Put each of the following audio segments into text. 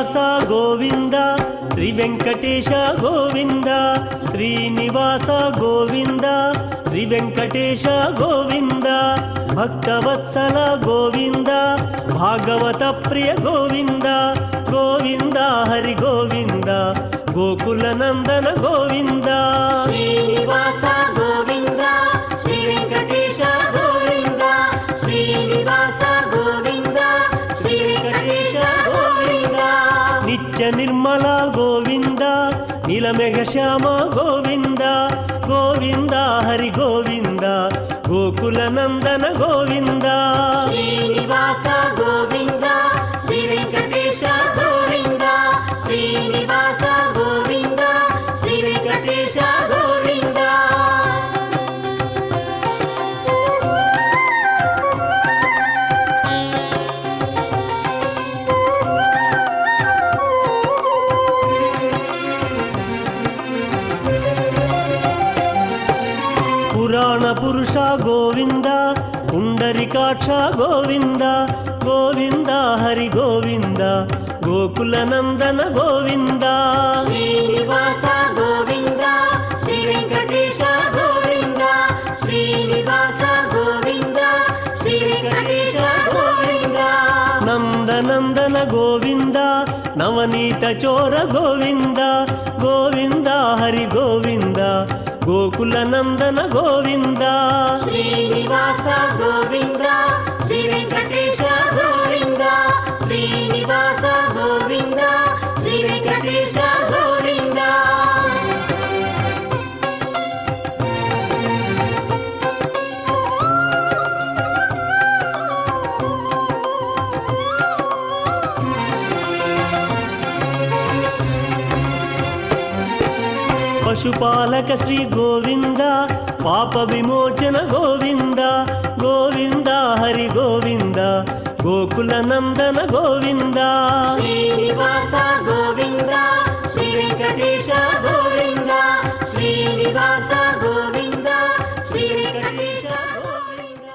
శ్రీనివాస గోవింద శ్రీ వెంకటేశ గోవింద శ్రీనివాస గోవింద శ్రీ వెంకటేశ గోవింద భక్తవత్సల గోవింద భాగవత ప్రియ గోవింద గోవింద హరి గోవింద గోకుల నందన గోవింద శ్రీనివాస గోవింద శ్రీ వెంకటేశ గోవింద శ్రీనివాస గోవింద శ్రీ వెంకటేశ గోవింద నిత్య నిర్మల గోవింద నీలమేఘ శ్యామ గోవింద గోవింద హరి గోవింద గోకుల నందన గోవింద శ్రీనివాస గోవింద శ్రీ వెంకటేశ గోవింద శ్రీనివాస గోవింద శ్రీ వెంకటేశ గోవింద పురాణ పురుష గోవింద పుండరికాక్ష గోవింద గోవింద హరి గోవింద గోకుల నందన గోవింద శ్రీనివాస గోవింద శ్రీ వెంకటేశ గోవింద శ్రీనివాస గోవింద శ్రీ వెంకటేశ గోవింద నందనందన గోవింద నవనీత చోర గోవింద గోవింద హరి గోవింద గోకుల నందన గోవింద శ్రీనివాస గోవింద శ్రీ వెంకటేశ గోవింద శ్రీనివాస గోవింద శ్రీ వెంకటేశ గోవింద పశుపాలక శ్రీ గోవింద పాప విమోచన గోవింద గోవింద హరి గోవింద గోకుల నందన గోవింద శ్రీనివాస గోవింద శ్రీ వెంకటేశ గోవింద శ్రీనివాస గోవింద శ్రీ వెంకటేశ గోవింద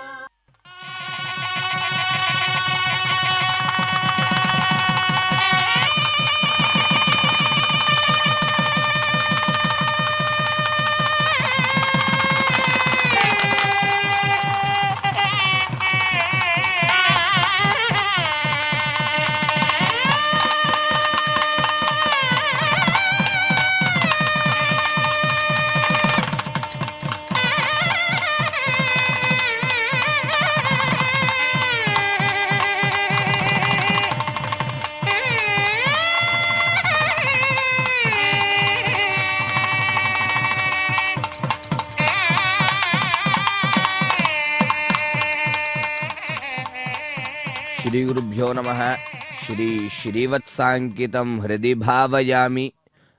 श्री गुरुभ्यो नमः। श्री श्रीवत्सांकितम हृदय भावयामि।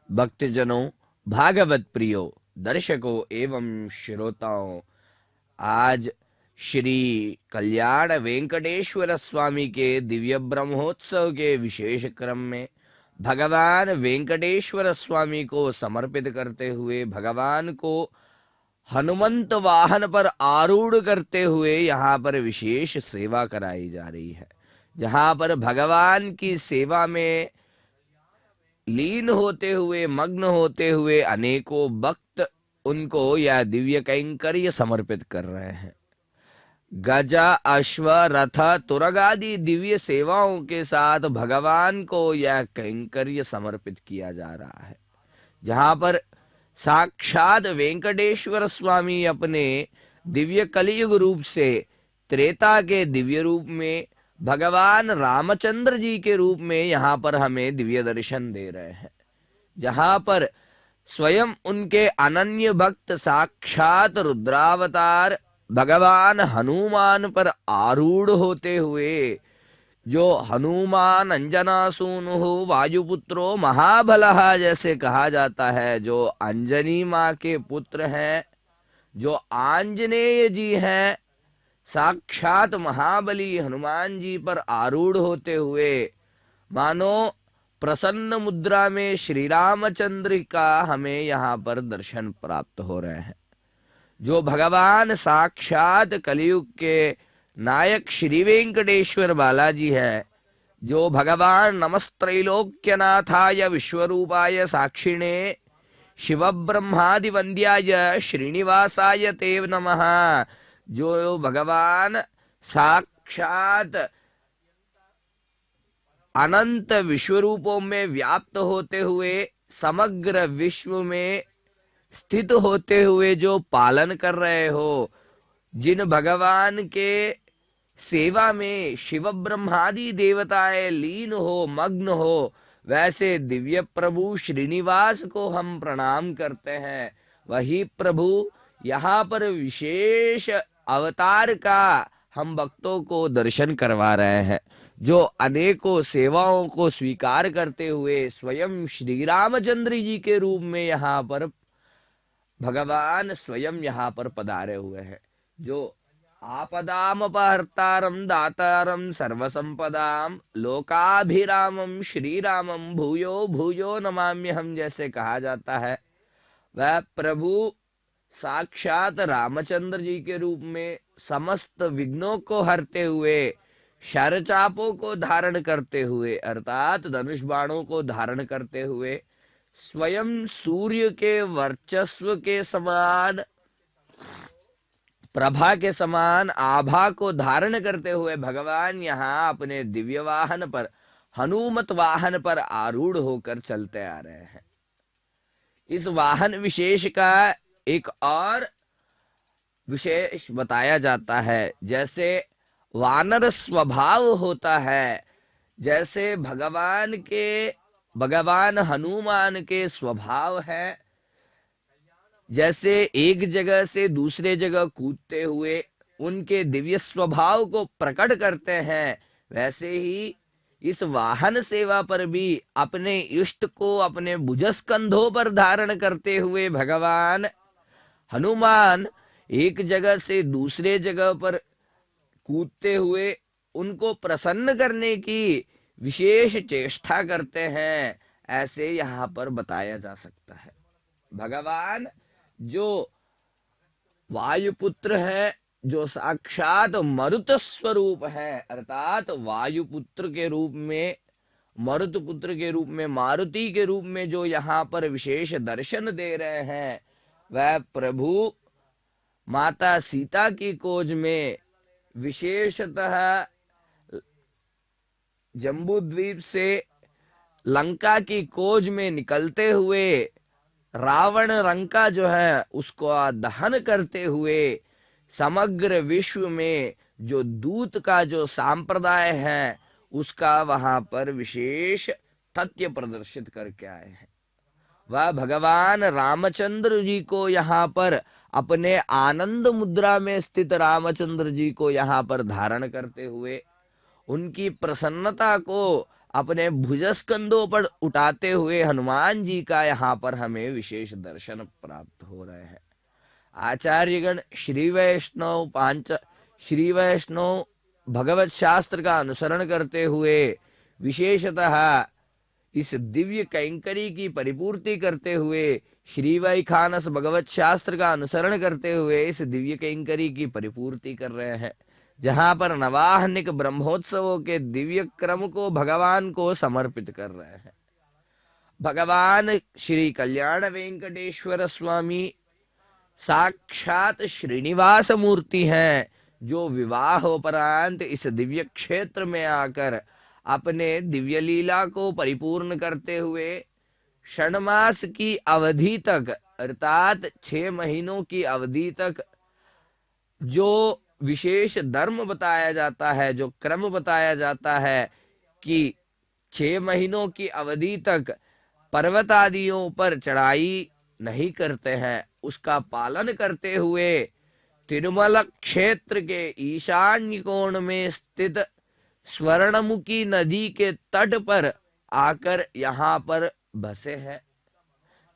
भक्तजनों, भागवत प्रियो, दर्शकों एवं श्रोताओं, आज श्री कल्याण वेंकटेश्वर स्वामी के दिव्य ब्रह्मोत्सव के विशेष क्रम में भगवान वेंकटेश्वर स्वामी को समर्पित करते हुए भगवान को हनुमंत वाहन पर आरूढ़ करते हुए यहाँ पर विशेष सेवा कराई जा रही है, जहाँ पर भगवान की सेवा में लीन होते हुए मग्न होते हुए अनेकों भक्त उनको यह दिव्य कैंकर्य समर्पित कर रहे हैं। गजा अश्व रथ तुरग आदि दिव्य सेवाओं के साथ भगवान को यह कैंकर्य समर्पित किया जा रहा है, जहाँ पर साक्षात वेंकटेश्वर स्वामी अपने दिव्य कलियुग रूप से त्रेता के दिव्य रूप में भगवान रामचंद्र जी के रूप में यहाँ पर हमें दिव्य दर्शन दे रहे हैं, जहाँ पर स्वयं उनके अनन्य भक्त साक्षात रुद्रावतार भगवान हनुमान पर आरूढ़ होते हुए, जो हनुमान अंजनासूनु वायुपुत्रो महाबलः जैसे कहा जाता है, जो अंजनी माँ के पुत्र हैं, जो आंजनेय जी हैं, साक्षात महाबली हनुमान जी पर आरूढ़ होते हुए मानो प्रसन्न मुद्रा में श्री रामचंद्र का हमें यहाँ पर दर्शन प्राप्त हो रहे हैं। जो भगवान साक्षात कलियुग के नायक श्री वेंकटेश्वर बालाजी है, जो भगवान नमस्त्रैलोक्यनाथाय विश्वरूपाय साक्षिणे शिव ब्रह्मादि वंद्याय श्रीनिवासाय ते नमः, जो भगवान साक्षात अनंत विश्वरूपों में व्याप्त होते हुए समग्र विश्व में स्थित होते हुए जो पालन कर रहे हो, जिन भगवान के सेवा में शिव ब्रह्मादि देवताएं लीन हो, मग्न हो, वैसे दिव्य प्रभु श्रीनिवास को हम प्रणाम करते हैं। वही प्रभु यहाँ पर विशेष अवतार का हम भक्तों को दर्शन करवा रहे हैं, जो अनेकों सेवाओं को स्वीकार करते हुए स्वयं श्री रामचंद्र जी के रूप में यहाँ पर भगवान स्वयं यहाँ पर पधारे हुए हैं। जो आपदाम अपहर्तारम दातारम सर्वसंपदाम लोकाभिरामम श्री रामम भूयो भूयो नमाम्यहम जैसे कहा जाता है, वह प्रभु साक्षात रामचंद्र जी के रूप में समस्त विघ्नों को हरते हुए, शरचापों को धारण करते हुए अर्थात धनुष बाणों को धारण करते हुए, स्वयं सूर्य के वर्चस्व के समान, प्रभा के समान आभा को धारण करते हुए भगवान यहाँ अपने दिव्य वाहन पर, हनुमत वाहन पर आरूढ़ होकर चलते आ रहे हैं। इस वाहन विशेष का एक और विशेष बताया जाता है। जैसे वानर स्वभाव होता है, जैसे भगवान हनुमान के स्वभाव है, जैसे एक जगह से दूसरे जगह कूदते हुए उनके दिव्य स्वभाव को प्रकट करते हैं, वैसे ही इस वाहन सेवा पर भी अपने इष्ट को अपने भुजस्कंधों पर धारण करते हुए भगवान हनुमान एक जगह से दूसरे जगह पर कूदते हुए उनको प्रसन्न करने की विशेष चेष्टा करते हैं, ऐसे यहाँ पर बताया जा सकता है। भगवान जो वायुपुत्र है, जो साक्षात मरुत स्वरूप है, अर्थात वायुपुत्र के रूप में, मरुत पुत्र के रूप में, मारुति के रूप में जो यहाँ पर विशेष दर्शन दे रहे हैं, वह प्रभु माता सीता की खोज में विशेषतः जम्बूद्वीप से लंका की खोज में निकलते हुए रावण लंका जो है उसको दहन करते हुए समग्र विश्व में जो दूत का जो संप्रदाय है उसका वहां पर विशेष तथ्य प्रदर्शित करके आए हैं। वह भगवान रामचंद्र जी को यहाँ पर अपने आनंद मुद्रा में स्थित रामचंद्र जी को यहाँ पर धारण करते हुए उनकी प्रसन्नता को अपने भुजस्कंधों पर उठाते हुए हनुमान जी का यहाँ पर हमें विशेष दर्शन प्राप्त हो रहे हैं। आचार्यगण श्री वैष्णव भगवत शास्त्र का अनुसरण करते हुए विशेषतः इस दिव्य कैंकरी की परिपूर्ति करते हुए, श्री वैखानस भगवत शास्त्र का अनुसरण करते हुए इस दिव्य कैंकरी की परिपूर्ति कर रहे हैं, जहां पर नवाहनिक ब्रह्मोत्सवों के दिव्य क्रम को भगवान को समर्पित कर रहे हैं। भगवान श्री कल्याण वेंकटेश्वर स्वामी साक्षात श्रीनिवास मूर्ति हैं, जो विवाहोपरांत इस दिव्य क्षेत्र में आकर अपने दिव्य लीला को परिपूर्ण करते हुए षण्मास की अवधि तक अर्थात 6 महीनों की अवधि तक जो विशेष धर्म बताया जाता है, जो क्रम बताया जाता है कि 6 महीनों की अवधि तक पर्वत आदियों पर चढ़ाई नहीं करते हैं, उसका पालन करते हुए तिरुमल क्षेत्र के ईशान्य कोण में स्थित स्वर्णमुखी नदी के तट पर आकर यहाँ पर बसे हैं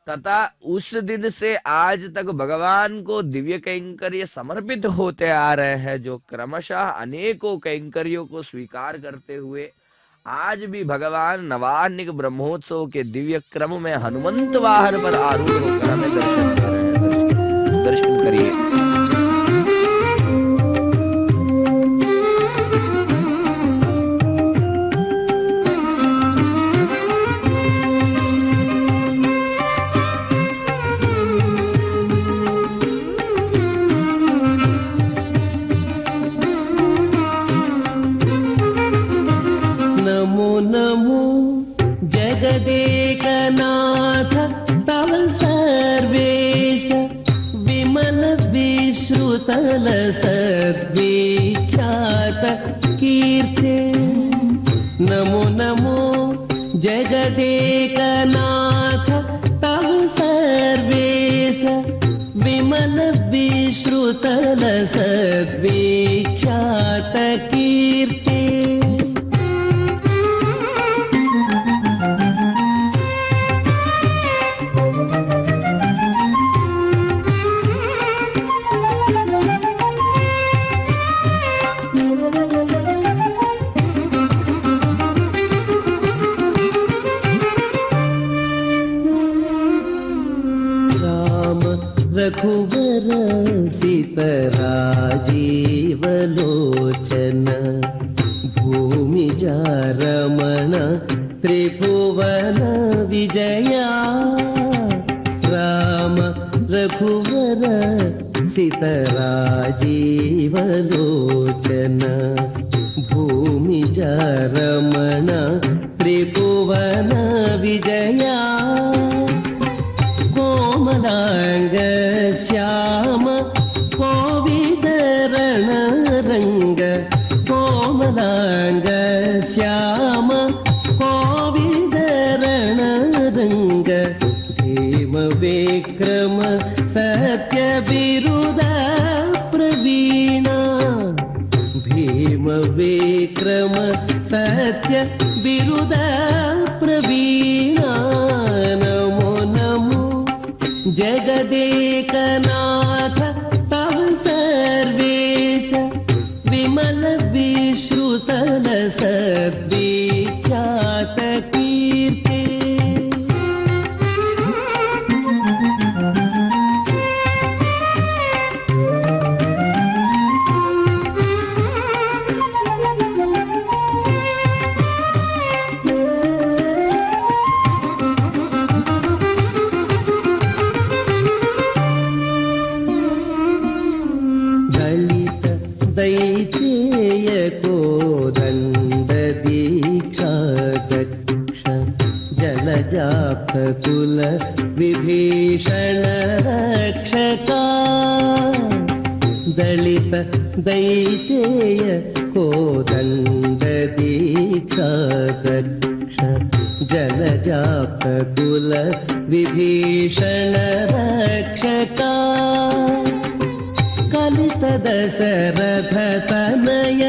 तथा उस दिन से आज तक भगवान को दिव्य कैंकर्य समर्पित होते आ रहे हैं, जो क्रमशः अनेकों कैंकर्यों को स्वीकार करते हुए आज भी भगवान नवान्निक ब्रह्मोत्सव के दिव्य क्रम में हनुमंत वाहन पर आरूढ़ होकर हमें दर्शन कर रहे हैं। दर्शन करिए। विश्रुतल सद्विख्यात कीर्ते नमो नमो जगदेकनाथ तव सर्वेश विमल विश्रुतल सद्विख्यात कीर्ते रघुवर सीतराजीवलोचन भूमिजा रमण त्रिभुवन विजया राम रघुवर सीतराजीवलोचन भूमिजा रमण त्रिभुवन विजया कोमलांग श्याम कोविदरण रंग कोमलांग श्याम कोविदरण रंग भीम विक्रम सत्य बिरुद प्रवीणा भीम विक्रम सत्य बिरुद प्रवीणा नमो नमो जगदेकनाथ तव सर्वेश विमल विश्रुतल सद्विख्यात कीर्ते दैतेय कोदंड दीक्षा दक्ष जलजापकुल विभीषण रक्षका दलित दैतेय कोदंड दीक्षा दक्ष जलजापकुल विभीषण रक्षका कलित दशरथ तनय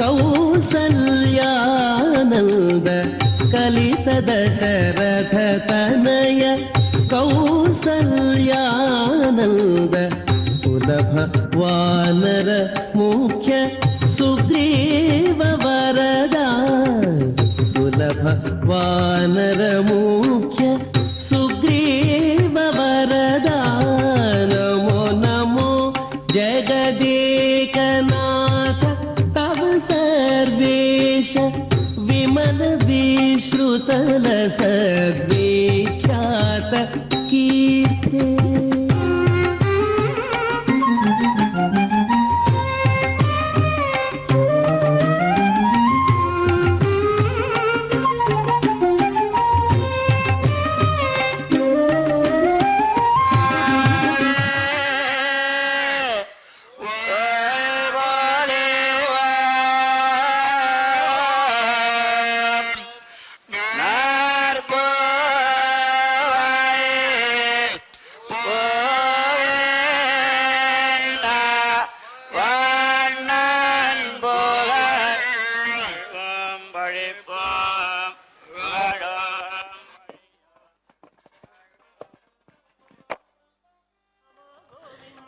कौसल्यानंद कलित दशरथ तनय कौसल्यानंद सुलभ वानर मुख्य सुग्रीव वरदा सुलभ वानर मुख्य सुग्रीव वरदा नमो नमो जगदेकनाथ तव सर्वेश विमल विश्रुतल सद्विख्यात कीर्ते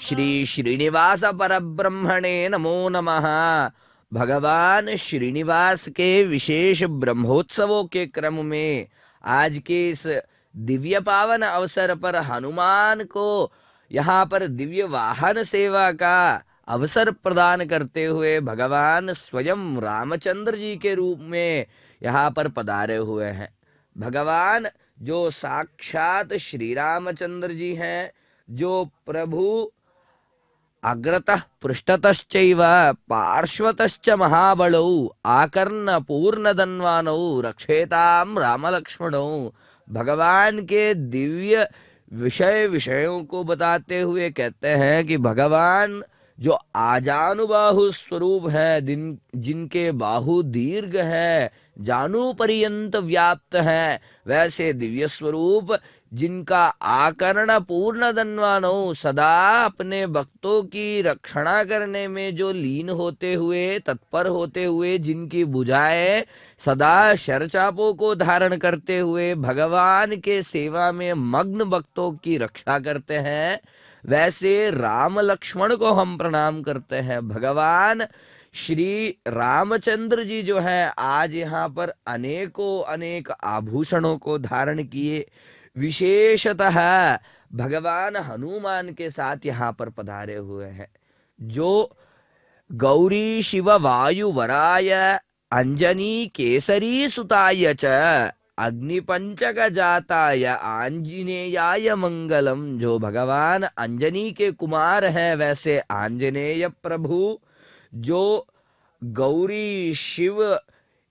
श्री श्रीनिवास परब्रह्मणे नमो नमः। भगवान श्रीनिवास के विशेष ब्रह्मोत्सवों के क्रम में आज के इस दिव्य पावन अवसर पर हनुमान को यहाँ पर दिव्य वाहन सेवा का अवसर प्रदान करते हुए भगवान स्वयं रामचंद्र जी के रूप में यहाँ पर पधारे हुए हैं। भगवान जो साक्षात श्री रामचंद्र जी हैं, जो प्रभु अग्रतः पृष्ठतश्चैव पार्श्वतश्च महाबलौ आकर्ण पूर्णधन्वानौ रक्षेताम रामलक्ष्मणौ, भगवान के दिव्य विषयों को बताते हुए कहते हैं कि भगवान जो आजानुबाहु स्वरूप है, जिनके बाहु दीर्घ है, जानु पर्यंत व्याप्त है, वैसे दिव्य स्वरूप जिनका आकर्ण पूर्ण धनवानो, सदा अपने भक्तों की रक्षणा करने में जो लीन होते हुए, तत्पर होते हुए, जिनकी भुजाएं सदा शरचापों को धारण करते हुए भगवान के सेवा में मग्न भक्तों की रक्षा करते हैं, वैसे राम लक्ष्मण को हम प्रणाम करते हैं। भगवान श्री रामचंद्र जी जो है आज यहाँ पर अनेकों अनेक आभूषणों को धारण किए, विशेषतः भगवान हनुमान के साथ यहाँ पर पधारे हुए हैं, जो गौरी शिव वायु वराय अंजनी केसरी सुताय च अग्निपंचक जाताय आंजनेयाय मंगलम। जो भगवान अंजनी के कुमार हैं, वैसे आंजनेय प्रभु जो गौरी शिव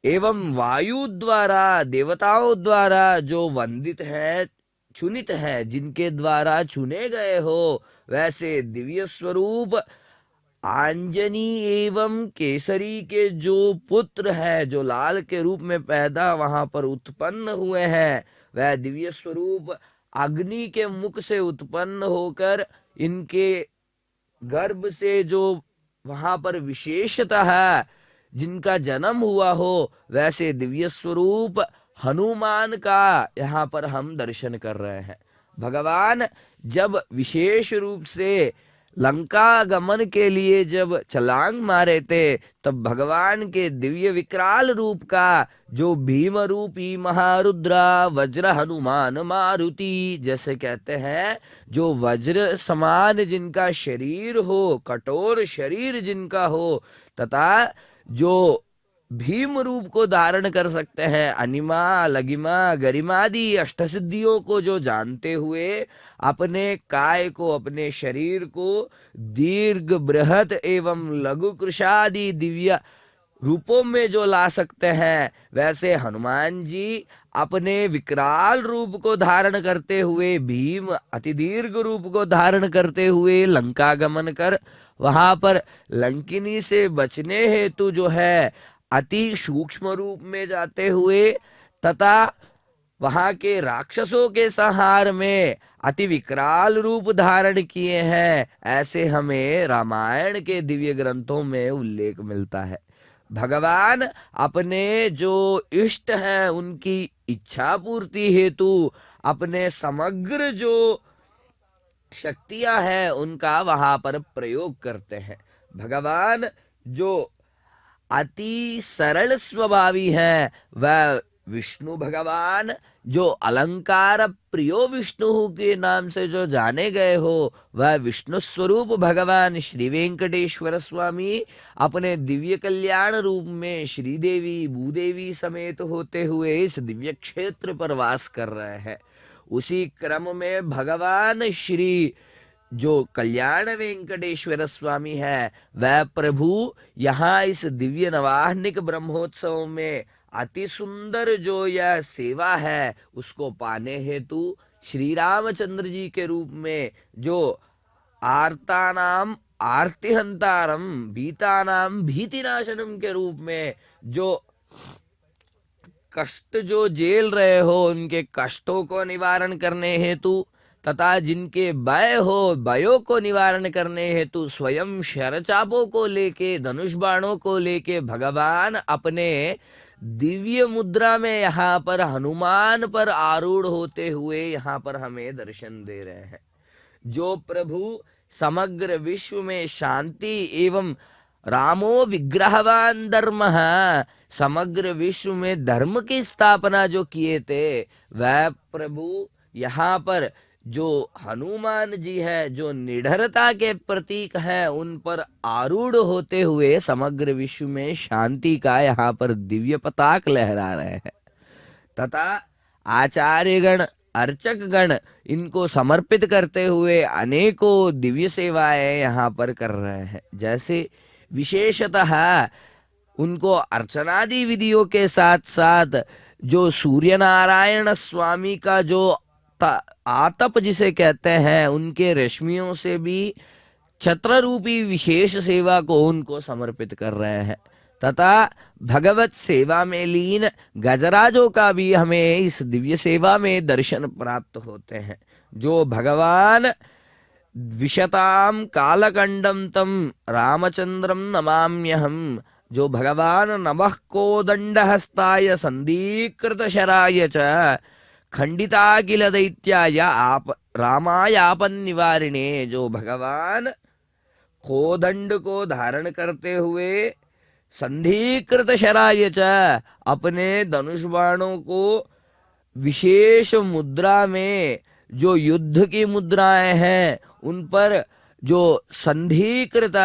एवं वायु द्वारा, देवताओं द्वारा जो वंदित है, चुनित है, जिनके द्वारा चुने गए हो, वैसे दिव्य स्वरूप आंजनी एवं केसरी के जो पुत्र है, जो लाल के रूप में पैदा वहां पर उत्पन्न हुए हैं, वह दिव्य स्वरूप अग्नि के मुख से उत्पन्न होकर इनके गर्भ से जो वहां पर विशेषतः जिनका जन्म हुआ हो, वैसे दिव्य स्वरूप हनुमान का यहाँ पर हम दर्शन कर रहे हैं। भगवान जब विशेष रूप से लंका गमन के लिए जब छलांग मारे थे, तब भगवान के दिव्य विकराल रूप का जो भीम रूपी महारुद्रा वज्र हनुमान मारुति, जैसे कहते हैं, जो वज्र समान जिनका शरीर हो, कठोर शरीर जिनका हो, तथा जो भीम रूप को धारण कर सकते हैं, अनिमा लगिमा गरिमादि अष्टसिद्धियों को जो जानते हुए अपने काय को, अपने शरीर को दीर्घ बृहत एवं लघु कृशादि दिव्य रूपों में जो ला सकते हैं, वैसे हनुमान जी अपने विकराल रूप को धारण करते हुए, भीम अति दीर्घ रूप को धारण करते हुए लंका गमन कर वहां पर लंकिनी से बचने हेतु जो है अति सूक्ष्म रूप में जाते हुए तथा वहां के राक्षसों के संहार में अति विकराल रूप धारण किए हैं, ऐसे हमें रामायण के दिव्य ग्रंथों में उल्लेख मिलता है। भगवान अपने जो इष्ट हैं उनकी इच्छा पूर्ति हेतु अपने समग्र जो शक्तियां हैं उनका वहां पर प्रयोग करते हैं। भगवान जो अति सरल स्वभावी है, वह विष्णु भगवान जो अलंकार प्रियो विष्णु के नाम से जो जाने गए हो, वह विष्णु स्वरूप भगवान श्री वेंकटेश्वर स्वामी अपने दिव्य कल्याण रूप में श्रीदेवी भूदेवी समेत होते हुए इस दिव्य क्षेत्र पर वास कर रहे हैं। उसी क्रम में भगवान श्री जो कल्याण वेंकटेश्वर स्वामी है, वह प्रभु यहाँ इस दिव्य नवाहनिक ब्रह्मोत्सव में अति सुंदर जो यह सेवा है उसको पाने हेतु श्री रामचंद्र जी के रूप में जो आर्तानाम आर्तिहंतारम भीतानाम भीतिनाशनम के रूप में जो कष्ट जो झेल रहे हो उनके कष्टों को निवारण करने हेतु तथा जिनके भय हो भयों को निवारण करने हेतु स्वयं शरचापों को लेके धनुष बाणों को लेके भगवान अपने दिव्य मुद्रा में यहाँ पर हनुमान पर आरूढ़ होते हुए यहाँ पर हमें दर्शन दे रहे हैं। जो प्रभु समग्र विश्व में शांति एवं रामो विग्रहवान धर्म, समग्र विश्व में धर्म की स्थापना जो किए थे, वह प्रभु यहाँ पर जो हनुमान जी है जो निडरता के प्रतीक हैं, उन पर आरूढ़ होते हुए समग्र विश्व में शांति का यहाँ पर दिव्य पताक लहरा रहे हैं तथा आचार्यगण अर्चक गण इनको समर्पित करते हुए अनेकों दिव्य सेवाएं यहाँ पर कर रहे हैं। जैसे विशेषतः उनको अर्चनादि विधियों के साथ साथ जो सूर्य नारायण स्वामी का जो आतप जिसे कहते हैं, उनके रश्मियों से भी छत्र रूपी विशेष सेवा को उनको समर्पित कर रहे हैं। तथा भगवत सेवा में लीन गजराजों का भी हमें इस दिव्य सेवा में दर्शन प्राप्त होते हैं। जो भगवान विशताम कालकंडम तम रामचंद्रम नमाम्यहम, जो भगवान नमः कोदंड हस्ताय संदीकृत शराय च खंडिताकिल दैत्याय आप रामायापन निवारिणे, जो भगवान कोदंड को धारण करते हुए संधिकृत शराय च अपने धनुष बाणों को विशेष मुद्रा में, जो युद्ध की मुद्राएं हैं उन पर जो संधिकृत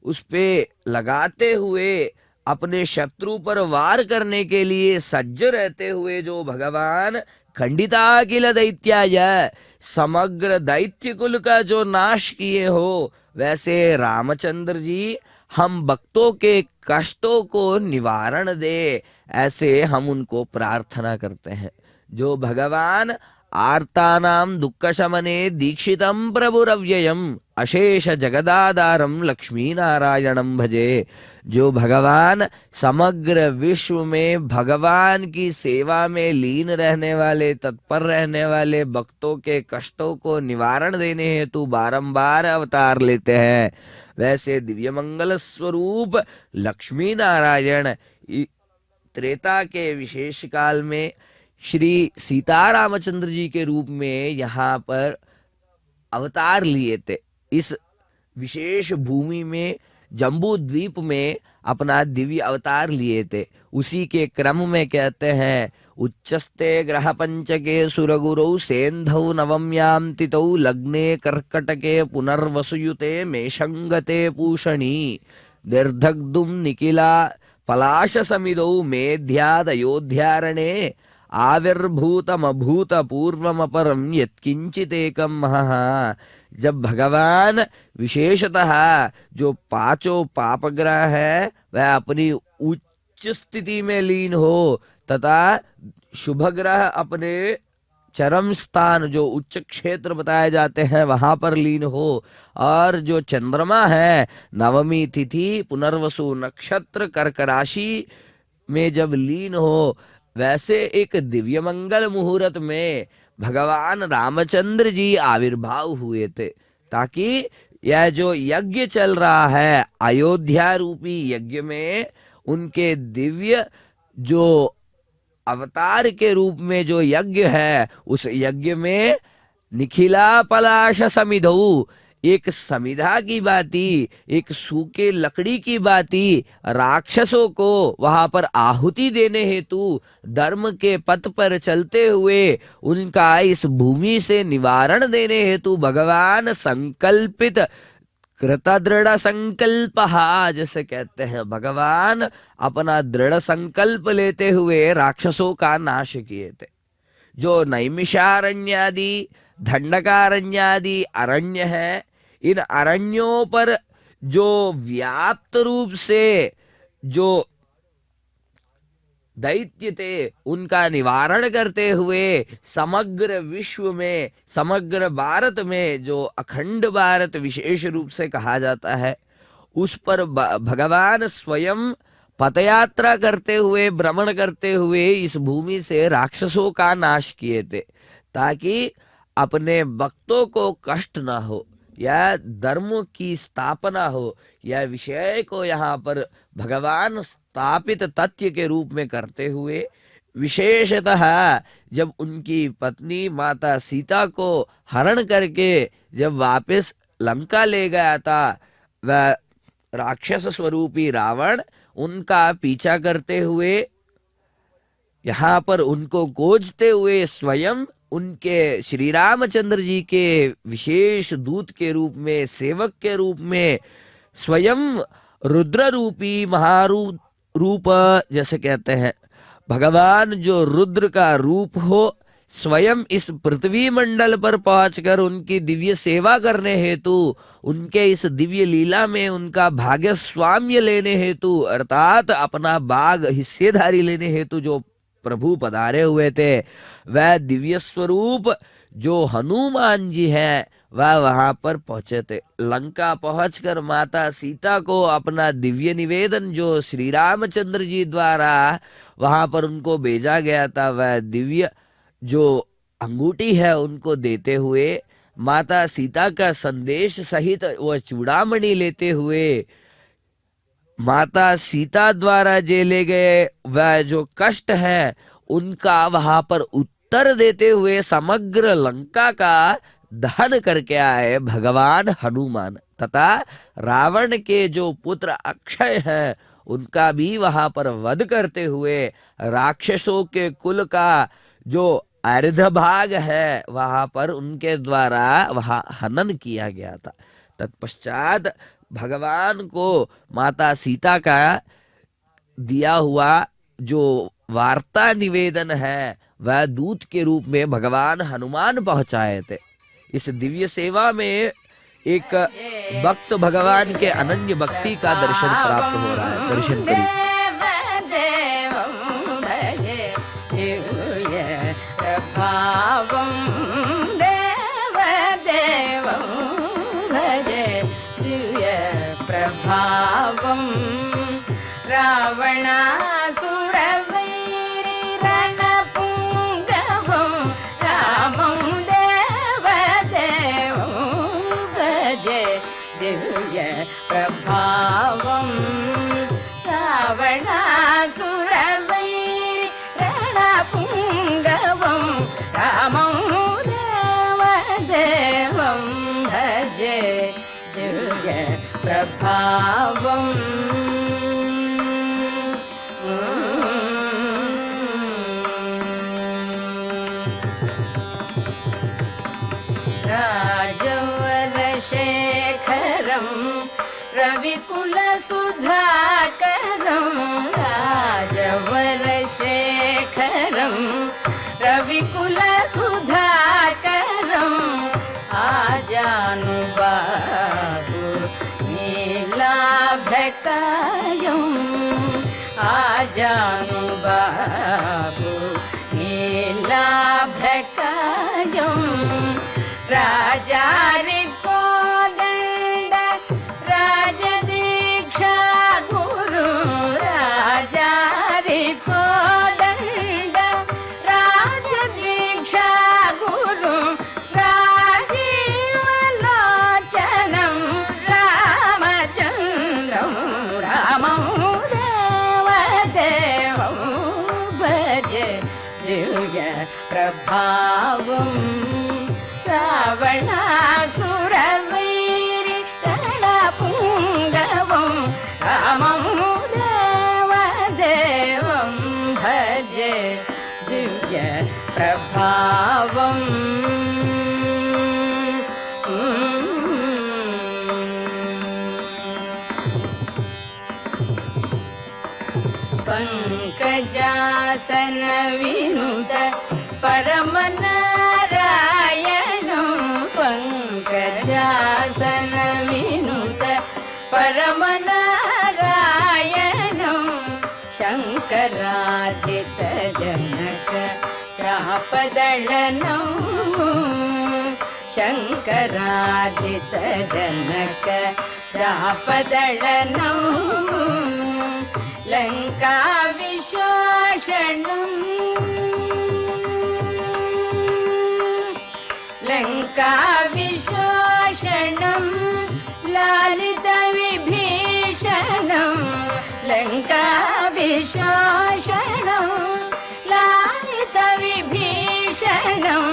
उस पे लगाते हुए अपने शत्रु पर वार करने के लिए सज्ज रहते हुए जो भगवान खंडिताकिल दैत्याय समग्र दैत्य कुल का जो नाश किए हो, वैसे रामचंद्र जी हम भक्तों के कष्टों को निवारण दे, ऐसे हम उनको प्रार्थना करते हैं। जो भगवान आर्तानाम दुःख शमने दीक्षितम प्रभुरव्ययम अशेष जगदाधारम लक्ष्मी नारायणम भजे, जो भगवान समग्र विश्व में भगवान की सेवा में लीन रहने वाले, तत्पर रहने वाले भक्तों के कष्टों को निवारण देने हेतु बारंबार अवतार लेते हैं, वैसे दिव्य मंगल स्वरूप लक्ष्मी नारायण त्रेता के विशेष काल में श्री सीतारामचंद्र जी के रूप में यहाँ पर अवतार लिए थे। इस विशेष भूमि में जम्बू द्वीप में अपना दिव्य अवतार लिए थे। उसी के क्रम में कहते हैं उच्चस्ते ग्रह पंचके सुरगुरौ सेंधौ नवम्यां तिथौ लग्ने कर्कटके पुनर्वसुयुते मेषंगते पूषणी दीर्घग्धुम निखिला पलाश समिदौ मेध्याद अयोध्यारणे आविर्भूतमभूत पूर्वमपरम यत्किंचितेकम महः। जब भगवान विशेषतः जो पांचों पापग्रह है वह अपनी उच्च स्थिति में लीन हो, तथा शुभ ग्रह अपने चरम स्थान जो उच्च क्षेत्र बताए जाते हैं वहां पर लीन हो, और जो चंद्रमा है नवमी तिथि पुनर्वसु नक्षत्र कर्क राशि में जब लीन हो, वैसे एक दिव्य मंगल मुहूर्त में भगवान रामचंद्र जी आविर्भाव हुए थे, ताकि यह जो यज्ञ चल रहा है अयोध्या रूपी यज्ञ में उनके दिव्य जो अवतार के रूप में जो यज्ञ है उस यज्ञ में निखिला पलाश समिधौ, एक समिधा की बाती, एक सूखे लकड़ी की बाती राक्षसों को वहां पर आहुति देने हेतु धर्म के पथ पर चलते हुए उनका इस भूमि से निवारण देने हेतु भगवान संकल्पित कृत दृढ़ संकल्प, जैसे कहते हैं भगवान अपना दृढ़ संकल्प लेते हुए राक्षसों का नाश किए थे। जो नैमिषारण्यादि दंडकारण्यादि अरण्य है, इन अरण्यों पर जो व्याप्त रूप से जो दैत्य थे उनका निवारण करते हुए समग्र विश्व में, समग्र भारत में, जो अखंड भारत विशेष रूप से कहा जाता है, उस पर भगवान स्वयं पदयात्रा करते हुए, भ्रमण करते हुए इस भूमि से राक्षसों का नाश किए थे, ताकि अपने भक्तों को कष्ट ना हो या धर्म की स्थापना हो। यह विषय को यहाँ पर भगवान स्थापित तथ्य के रूप में करते हुए, विशेषतः जब उनकी पत्नी माता सीता को हरण करके जब वापस लंका ले गया था, वह राक्षस स्वरूपी रावण उनका पीछा करते हुए यहाँ पर उनको खोजते हुए स्वयं उनके श्री रामचंद्र जी के विशेष दूत के रूप में, सेवक के रूप में, स्वयं रुद्र रूपी महारूप जैसे कहते हैं, भगवान जो रुद्र का रूप हो, स्वयं इस पृथ्वी मंडल पर पहुंचकर उनकी दिव्य सेवा करने हेतु, उनके इस दिव्य लीला में उनका भाग्य स्वाम्य लेने हेतु, अर्थात अपना भाग हिस्सेदारी लेने हेतु जो प्रभु पधारे हुए थे, वह दिव्य स्वरूप जो हनुमान जी हैं वह वहां पर पहुंचे थे। लंका पहुंचकर माता सीता को अपना दिव्य निवेदन जो श्री रामचंद्र जी द्वारा वहां पर उनको भेजा गया था, वह दिव्य जो अंगूठी है उनको देते हुए, माता सीता का संदेश सहित वह चूड़ामणि लेते हुए, माता सीता द्वारा झेले गए वह जो कष्ट है उनका वहां पर उत्तर देते हुए समग्र लंका का दहन करके आए भगवान हनुमान, तथा रावण के जो पुत्र अक्षय है उनका भी वहां पर वध करते हुए राक्षसों के कुल का जो अर्ध भाग है वहां पर उनके द्वारा वहां हनन किया गया था। तत्पश्चात भगवान को माता सीता का दिया हुआ जो वार्ता निवेदन है वह दूत के रूप में भगवान हनुमान पहुंचाए थे। इस दिव्य सेवा में एक भक्त भगवान के अनन्य भक्ति का दर्शन प्राप्त हो रहा है। दर्शन करिए। प्रभावं देवदेवं भजे दिव्य प्रभावं रावणासुरवैरिरणपुङ्गवं रामं देवदेवं भजे दिव्य प्रभावं रावणासुरवैरिरणपुङ्गवं रामं देवदेवं भजे दिव्य प्रभावं राजवरशेखरं रविकुलसुधाकरं राजवरशेखरं रविकुलसुधाकरं आजानुबाहु नीलाभकायं आजानुबाहु नीलाभकायं राजारिकोदण्ड राजदीक्षा गुरु राजारिकोदण्ड राजदीक्षा गुरु राजीवलोचनं रामचन्द्रं रामं देवदेवं भजे दिव्य प्रभावं रावणासुरवैरिरणपुङ्गवं रामं देवदेवं भजे दिव्य प्रभावं पंकजासन विनुत परमनारायणं पंकजासन विनुत परमनारायणं शङ्करार्चितजनक चापदळनं शङ्करार्चितजनक चापदळनं लंका विश्वासनं लंका विश्वासनं लालित विभीषणं लंका विश्वासनं लालित विभीषणं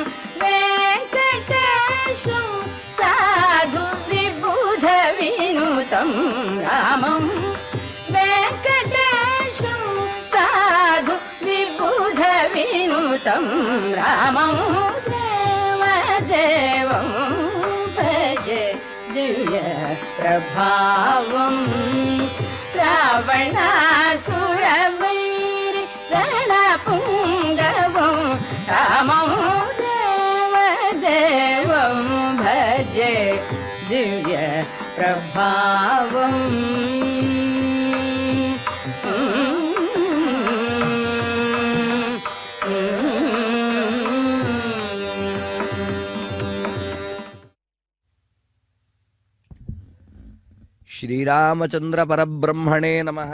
वेंकटेशं साधु विबुध विनुतं रामं वेंकटेशं साधु विबुध विनुतं रामं देवदेवं भजे दिव्य प्रभावं रावणासुरवैरिरणपुङ्गवं रामं देवदेवं भजे दिव्य प्रभावं श्री रामचंद्र परब्रह्मणे नमः।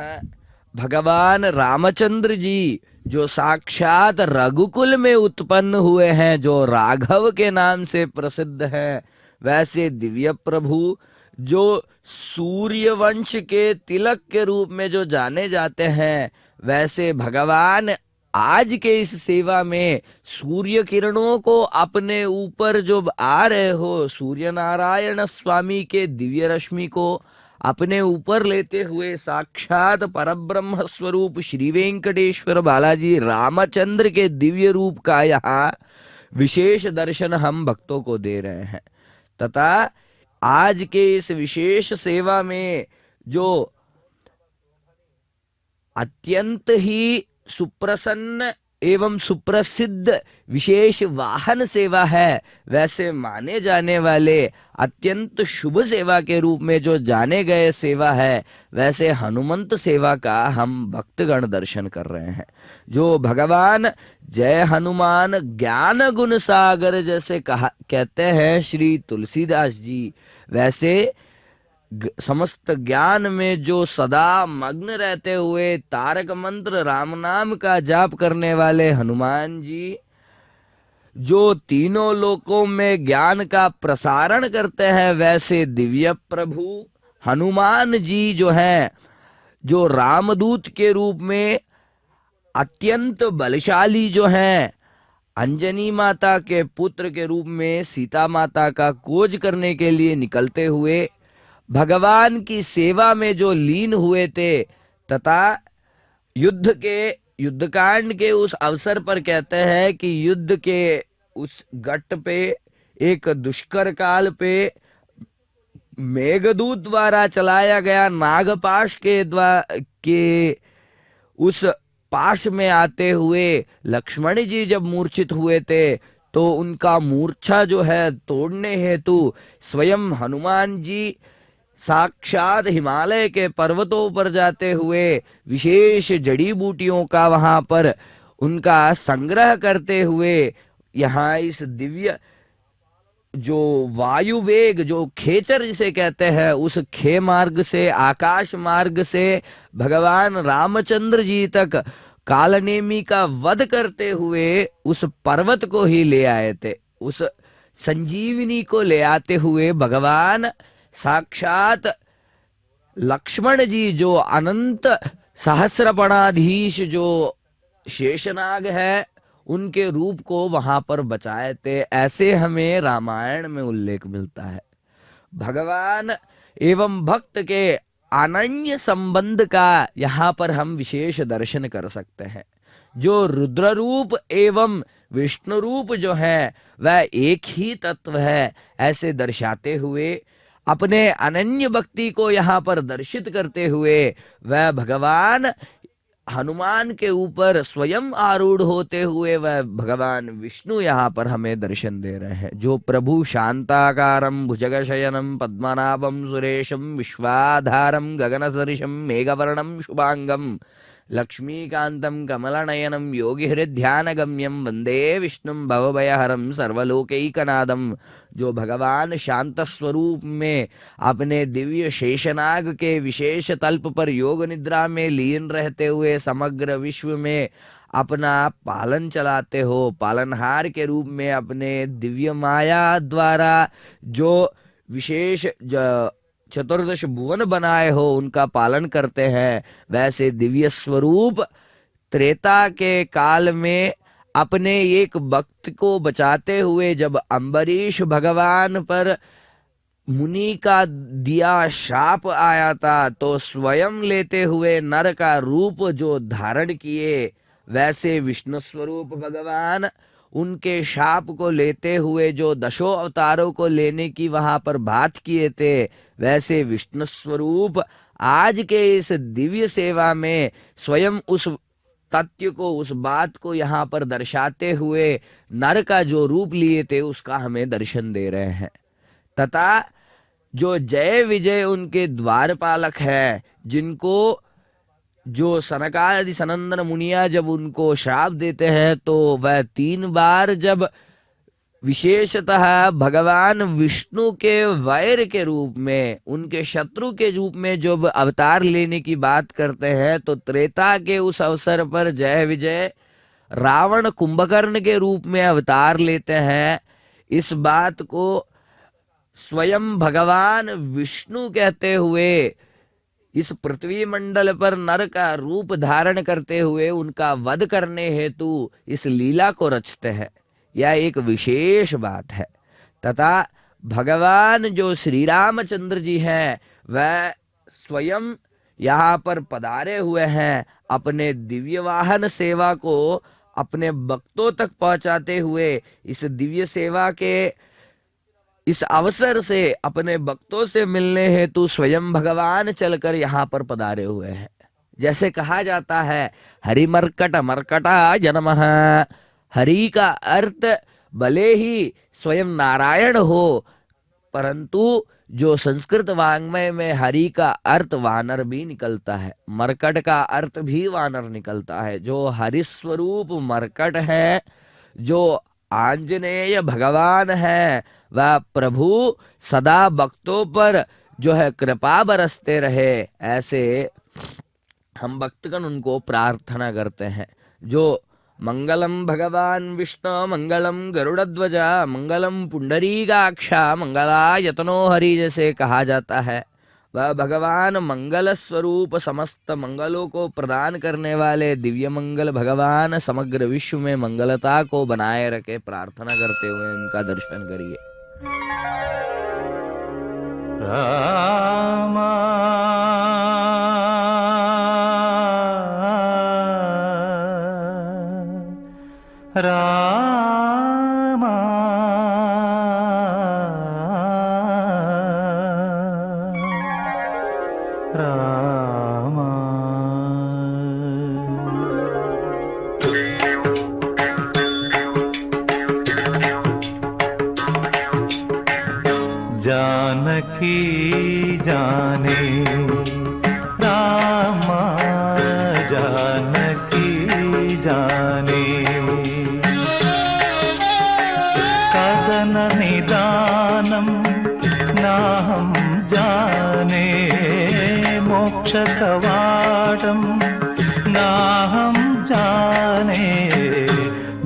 भगवान रामचंद्र जी जो साक्षात रघुकुल में उत्पन्न हुए हैं, जो राघव के नाम से प्रसिद्ध है, वैसे दिव्य प्रभु जो सूर्यवंश के तिलक के रूप में जो जाने जाते हैं, वैसे भगवान आज के इस सेवा में सूर्य किरणों को अपने ऊपर जो आ रहे हो, सूर्य नारायण स्वामी के दिव्य रश्मि को अपने ऊपर लेते हुए साक्षात परब्रह्म स्वरूप श्री वेंकटेश्वर बालाजी रामचंद्र के दिव्य रूप का यहाँ विशेष दर्शन हम भक्तों को दे रहे हैं। तथा आज के इस विशेष सेवा में जो अत्यंत ही सुप्रसन्न एवं सुप्रसिद्ध विशेष वाहन सेवा है, वैसे माने जाने वाले अत्यंत शुभ सेवा के रूप में जो जाने गए सेवा है, वैसे हनुमंत सेवा का हम भक्तगण दर्शन कर रहे हैं। जो भगवान जय हनुमान ज्ञान गुण सागर जैसे कहते हैं श्री तुलसीदास जी, वैसे समस्त ज्ञान में जो सदा मग्न रहते हुए तारक मंत्र राम नाम का जाप करने वाले हनुमान जी, जो तीनों लोकों में ज्ञान का प्रसारण करते हैं, वैसे दिव्य प्रभु हनुमान जी जो हैं, जो रामदूत के रूप में अत्यंत बलशाली जो हैं, अंजनी माता के पुत्र के रूप में सीता माता का खोज करने के लिए निकलते हुए भगवान की सेवा में जो लीन हुए थे, तथा युद्धकांड के उस अवसर पर कहते हैं कि युद्ध के उस घट पे एक दुष्कर काल पे मेघदूत द्वारा चलाया गया नागपाश के उस पाश में आते हुए लक्ष्मण जी जब मूर्छित हुए थे, तो उनका मूर्छा जो है तोड़ने हेतु स्वयं हनुमान जी साक्षात हिमालय के पर्वतों पर जाते हुए विशेष जड़ी बूटियों का वहां पर उनका संग्रह करते हुए यहाँ इस दिव्य जो वायु वेग जो खेचर जिसे कहते हैं, उस खे मार्ग से आकाश मार्ग से भगवान रामचंद्र जी तक कालनेमी का वध करते हुए उस पर्वत को ही ले आए थे। उस संजीवनी को ले आते हुए भगवान साक्षात लक्ष्मण जी जो अनंत सहस्रपणाधीश जो शेषनाग है, उनके रूप को वहां पर बचाए थे, ऐसे हमें रामायण में उल्लेख मिलता है। भगवान एवं भक्त के अनन्य संबंध का यहाँ पर हम विशेष दर्शन कर सकते हैं। जो रुद्र रूप एवं विष्णु रूप जो है वह एक ही तत्व है, ऐसे दर्शाते हुए अपने अनन्य भक्ति को यहाँ पर दर्शित करते हुए वह भगवान हनुमान के ऊपर स्वयं आरूढ़ होते हुए वह भगवान विष्णु यहाँ पर हमें दर्शन दे रहे हैं। जो प्रभु शांताकारं भुजगशयनं पद्मनाभं सुरेशं विश्वाधारं गगनसदृशं मेघवर्णं शुभांगं लक्ष्मीकांतं कमलनयनं योगिहृद्ध्यानगम्यं वंदे विष्णुं भवभयहरं सर्वलोकैकनाथं। जो भगवान शांत स्वरूप में अपने दिव्य शेषनाग के विशेष तल्प पर योग निद्रा में लीन रहते हुए समग्र विश्व में अपना पालन चलाते हो, पालनहार के रूप में अपने दिव्य माया द्वारा जो विशेष चतुर्दश भुवन बनाए हो उनका पालन करते हैं, वैसे दिव्य स्वरूप त्रेता के काल में अपने एक भक्त को बचाते हुए जब अम्बरीश भगवान पर मुनि का दिया शाप आया था, तो स्वयं लेते हुए नर का रूप जो धारण किए, वैसे विष्णु स्वरूप भगवान उनके शाप को लेते हुए जो दशों अवतारों को लेने की वहां पर बात किए थे, वैसे विष्णु स्वरूप आज के इस दिव्य सेवा में स्वयं उस तथ्य को, उस बात को यहाँ पर दर्शाते हुए नर का जो रूप लिए थे उसका हमें दर्शन दे रहे हैं। तथा जो जय विजय उनके द्वारपालक है, जिनको जो सनकादि सनंदन मुनिया जब उनको श्राप देते हैं, तो वह 3 बार जब विशेषतः भगवान विष्णु के वैर के रूप में, उनके शत्रु के रूप में जो अवतार लेने की बात करते हैं, तो त्रेता के उस अवसर पर जय विजय रावण कुंभकर्ण के रूप में अवतार लेते हैं। इस बात को स्वयं भगवान विष्णु कहते हुए इस पृथ्वी मंडल पर नर का रूप धारण करते हुए उनका वध करने हेतु इस लीला को रचते हैं। यह एक विशेष बात है। तथा भगवान जो श्री रामचंद्र जी हैं वह स्वयं यहाँ पर पधारे हुए हैं, अपने दिव्य वाहन सेवा को अपने भक्तों तक पहुंचाते हुए इस दिव्य सेवा के इस अवसर से अपने भक्तों से मिलने हेतु स्वयं भगवान चलकर यहाँ पर पधारे हुए हैं। जैसे कहा जाता है हरि मर्कट मर्कटा जन्मः, हरि का अर्थ भले ही स्वयं नारायण हो, परंतु जो संस्कृत वाङ्मय में हरि का अर्थ वानर भी निकलता है, मरकट का अर्थ भी वानर निकलता है। जो हरि स्वरूप मरकट है, जो आंजनेय भगवान है, वह प्रभु सदा भक्तों पर जो है कृपा बरसते रहे, ऐसे हम भक्तगण उनको प्रार्थना करते हैं। जो मंगलम भगवान विष्णु मंगलम गरुड़ध्वजा मंगलम पुंडरीकाक्षा मंगलायतनो हरि जैसे कहा जाता है, वह भगवान मंगल स्वरूप समस्त मंगलों को प्रदान करने वाले दिव्य मंगल भगवान समग्र विश्व में मंगलता को बनाए रखे, प्रार्थना करते हुए उनका दर्शन करिए। रामा रामा रामा जानकी जाने रामा जानकी जाने कदन निदानम नाहं जाने मोक्ष कवाटम नाहं जाने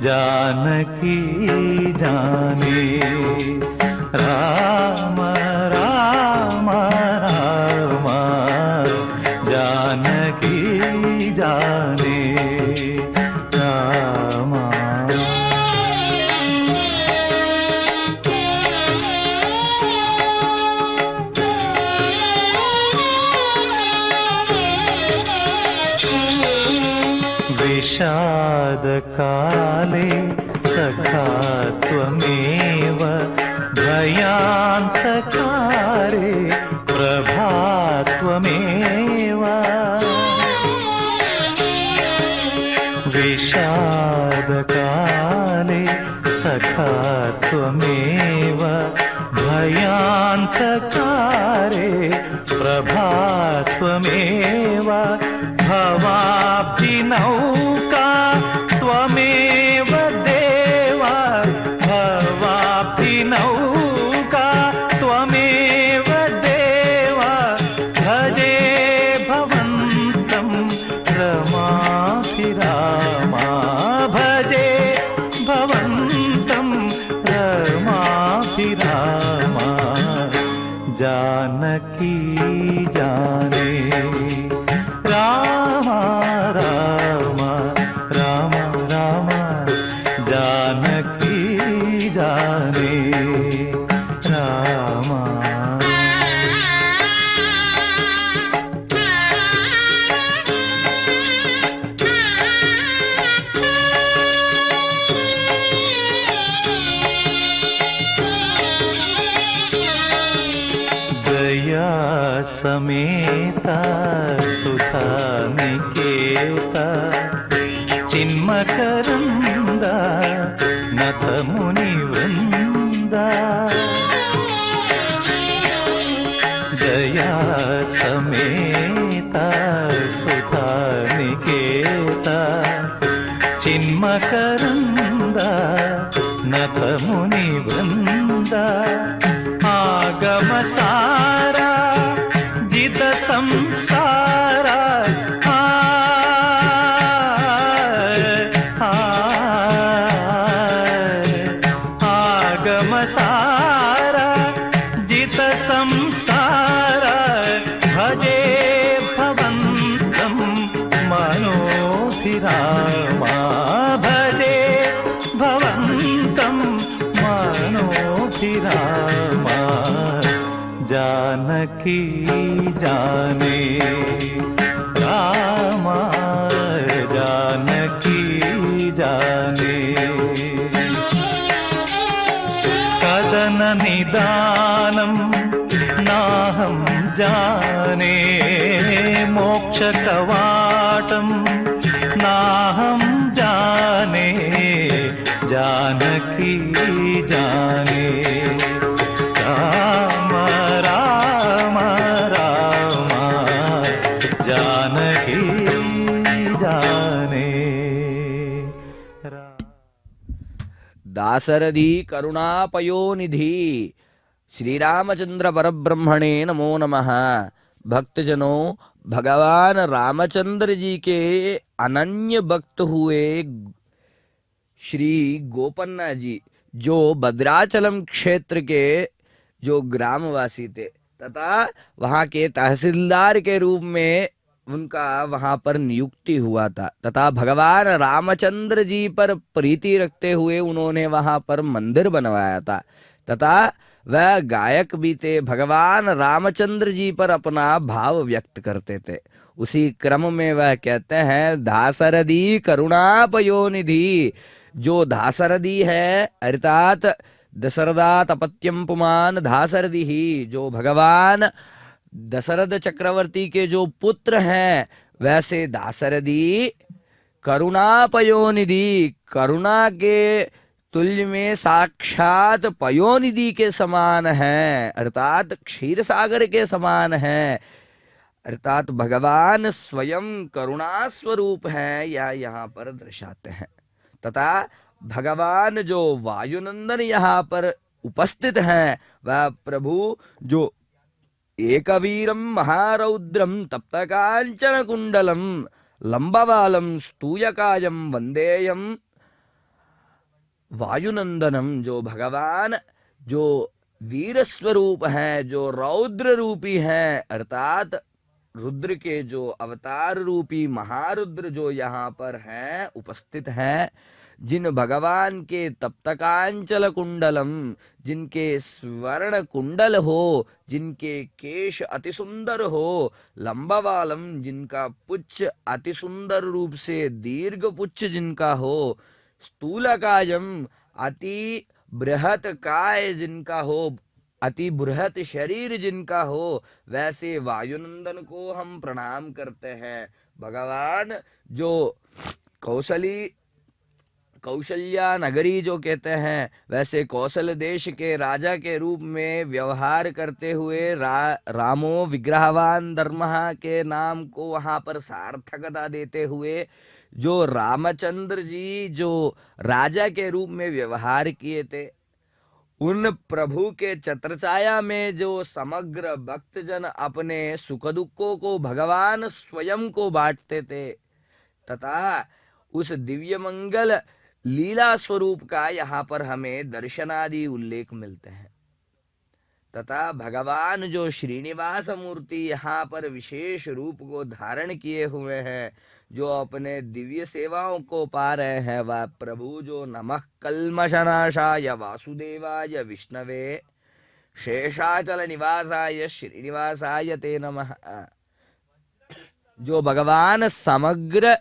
जानकी जाने राम राम राम जानकी जाने राम। विषाद काले सखा त्वमेव भयान्तकारे प्रभात्वमेव विषादकाले सखा त्वमेव भयान्तकारे प्रभात्वमेव भवाब्धिनौका त्वमेव देवा भवाब्धिनौका त्वमेव देवा भजे भवन्तं रमाभिरामा भजे भवन्तं रमाभिरामा जानकी जाने राम राम राम राम जानकी जाने राम। दया समेता सुधा निकेता चिन्मकरंद नत मुनिवृंद दया समेता सुधा चिन्मकरंद नत मुनि वृन्द आगमसारा जित संसारा आगमसारा जित संसारा भजे भवन्तं मनोभिरामा भजे भवन्तं मनोभिरामा जानकी जाने रामा जानकी जाने कदन निदानं नाहं जाने मोक्षकवाटं नाहं जाने जानकी जाने राम राम राम जानकी जाने दासरथी करुणापयोनिधि श्री रामचंद्र परब्रह्मणे नमो नमः। भक्तजनों, भगवान रामचंद्र जी के अनन्य भक्त हुए श्री गोपन्ना जी, जो भद्राचलम क्षेत्र के जो ग्रामवासी थे तथा वहाँ के तहसीलदार के रूप में उनका वहाँ पर नियुक्ति हुआ था, तथा भगवान रामचंद्र जी पर प्रीति रखते हुए उन्होंने वहाँ पर मंदिर बनवाया था, तथा वह गायक भी थे। भगवान रामचंद्र जी पर अपना भाव व्यक्त करते थे। उसी क्रम में वह कहते हैं, दासरथी करुणापयोनिधि। जो दासरथी है अर्थात दशरथात् अपत्यम पुमान दासरथी ही, जो भगवान दशरथ चक्रवर्ती के जो पुत्र हैं वैसे दासरथी करुणापयोनिधि, करुणा के तुल्य में साक्षात पयोनिधि के समान है, अर्थात क्षीर सागर के समान है, अर्थात भगवान स्वयं करुणा स्वरूप है, या यहाँ पर दर्शाते हैं। तथा भगवान जो वायुनंदन यहाँ पर उपस्थित हैं वह प्रभु जो एकवीरम महारौद्रम तप्तकांचन कुंडलम लंबवालम स्तूयकायम वंदेयम वायुनंदनम, जो भगवान जो वीर स्वरूप है, जो रौद्र रूपी है, अर्थात रुद्र के जो अवतार रूपी महारुद्र जो यहाँ पर हैं उपस्थित हैं, जिन भगवान के तप्तकांचल कुंडलम, जिनके स्वर्ण कुंडल हो, जिनके केश अति सुंदर हो, लंबावालम, जिनका पुच्छ अति सुंदर रूप से दीर्घ पुच्छ जिनका हो, स्थूलकायम, अति बृहत काय जिनका हो, अति बृहत शरीर जिनका हो, वैसे वायुनंदन को हम प्रणाम करते हैं। भगवान जो कौशल्या नगरी जो कहते हैं, वैसे कौशल देश के राजा के रूप में व्यवहार करते हुए रामो विग्रहवान धर्मः के नाम को वहां पर सार्थकता देते हुए जो रामचंद्र जी जो राजा के रूप में व्यवहार किए थे, उन प्रभु के छत्रछाया में जो समग्र भक्तजन अपने सुख दुखों को भगवान स्वयं को बांटते थे, तथा उस दिव्य मंगल लीला स्वरूप का यहाँ पर हमें दर्शनादि उल्लेख मिलते हैं। तथा भगवान जो श्रीनिवास मूर्ति यहाँ पर विशेष रूप को धारण किए हुए हैं, जो अपने दिव्य सेवाओं को पा रहे हैं, वह प्रभु जो नमः कल्मषनाशाय वासुदेवाय विष्णवे शेषाचल निवासाय श्रीनिवासाय ते नमः, जो भगवान समग्र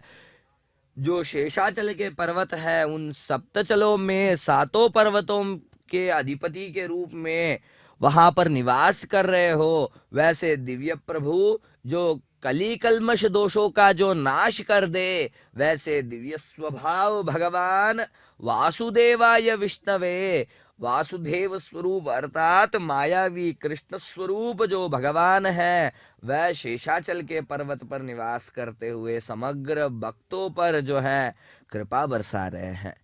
जो शेषाचल के पर्वत है, उन सप्तचलों में सातों पर्वतों के अधिपति के रूप में वहां पर निवास कर रहे हो, वैसे दिव्य प्रभु जो कली कल्मश दोषों का जो नाश कर दे, वैसे दिव्य स्वभाव भगवान वासुदेवाय विष्णवे, वासुदेव स्वरूप अर्थात मायावी कृष्ण स्वरूप जो भगवान है, वह शेषाचल के पर्वत पर निवास करते हुए समग्र भक्तों पर जो है कृपा बरसा रहे हैं।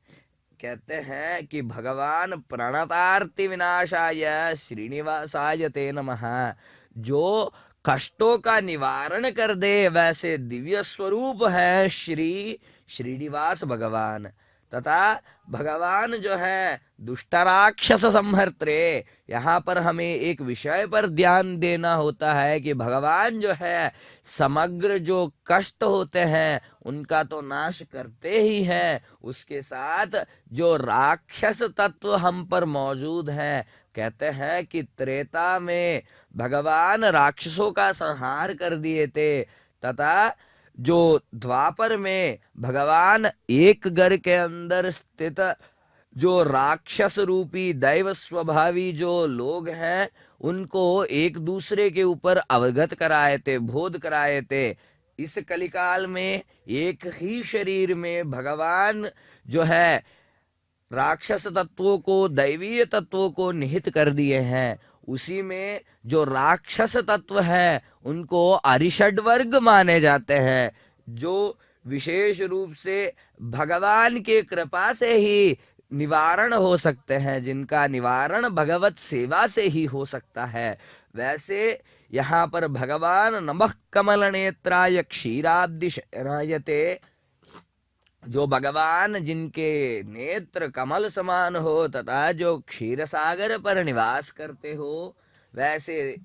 कहते हैं कि भगवान प्रणतार्ति विनाशाय श्रीनिवासाय ते नमः, जो कष्टों का निवारण कर दे वैसे दिव्य स्वरूप है श्री श्रीनिवास भगवान। तथा भगवान जो है दुष्ट राक्षस संहर्त्रे, यहाँ पर हमें एक विषय पर ध्यान देना होता है कि भगवान जो है समग्र जो कष्ट होते हैं उनका तो नाश करते ही हैं, उसके साथ जो राक्षस तत्व हम पर मौजूद हैं, कहते हैं कि त्रेता में भगवान राक्षसों का संहार कर दिए थे, तथा जो द्वापर में भगवान एक घर के अंदर स्थित जो राक्षस रूपी दैव स्वभावी जो लोग हैं उनको एक दूसरे के ऊपर अवगत कराए थे, बोध कराए थे। इस कलिकाल में एक ही शरीर में भगवान जो है राक्षस तत्वों को दैवीय तत्वों को निहित कर दिए हैं। उसी में जो राक्षस तत्व है उनको अरिषड वर्ग माने जाते हैं, जो विशेष रूप से भगवान के कृपा से ही निवारण हो सकते हैं, जिनका निवारण भगवत सेवा से ही हो सकता है। वैसे यहाँ पर भगवान नमः कमल नेत्राय क्षीराब्दि शयनायते, जो भगवान जिनके नेत्र कमल समान हो तथा जो क्षीर सागर पर निवास करते हो, वैसे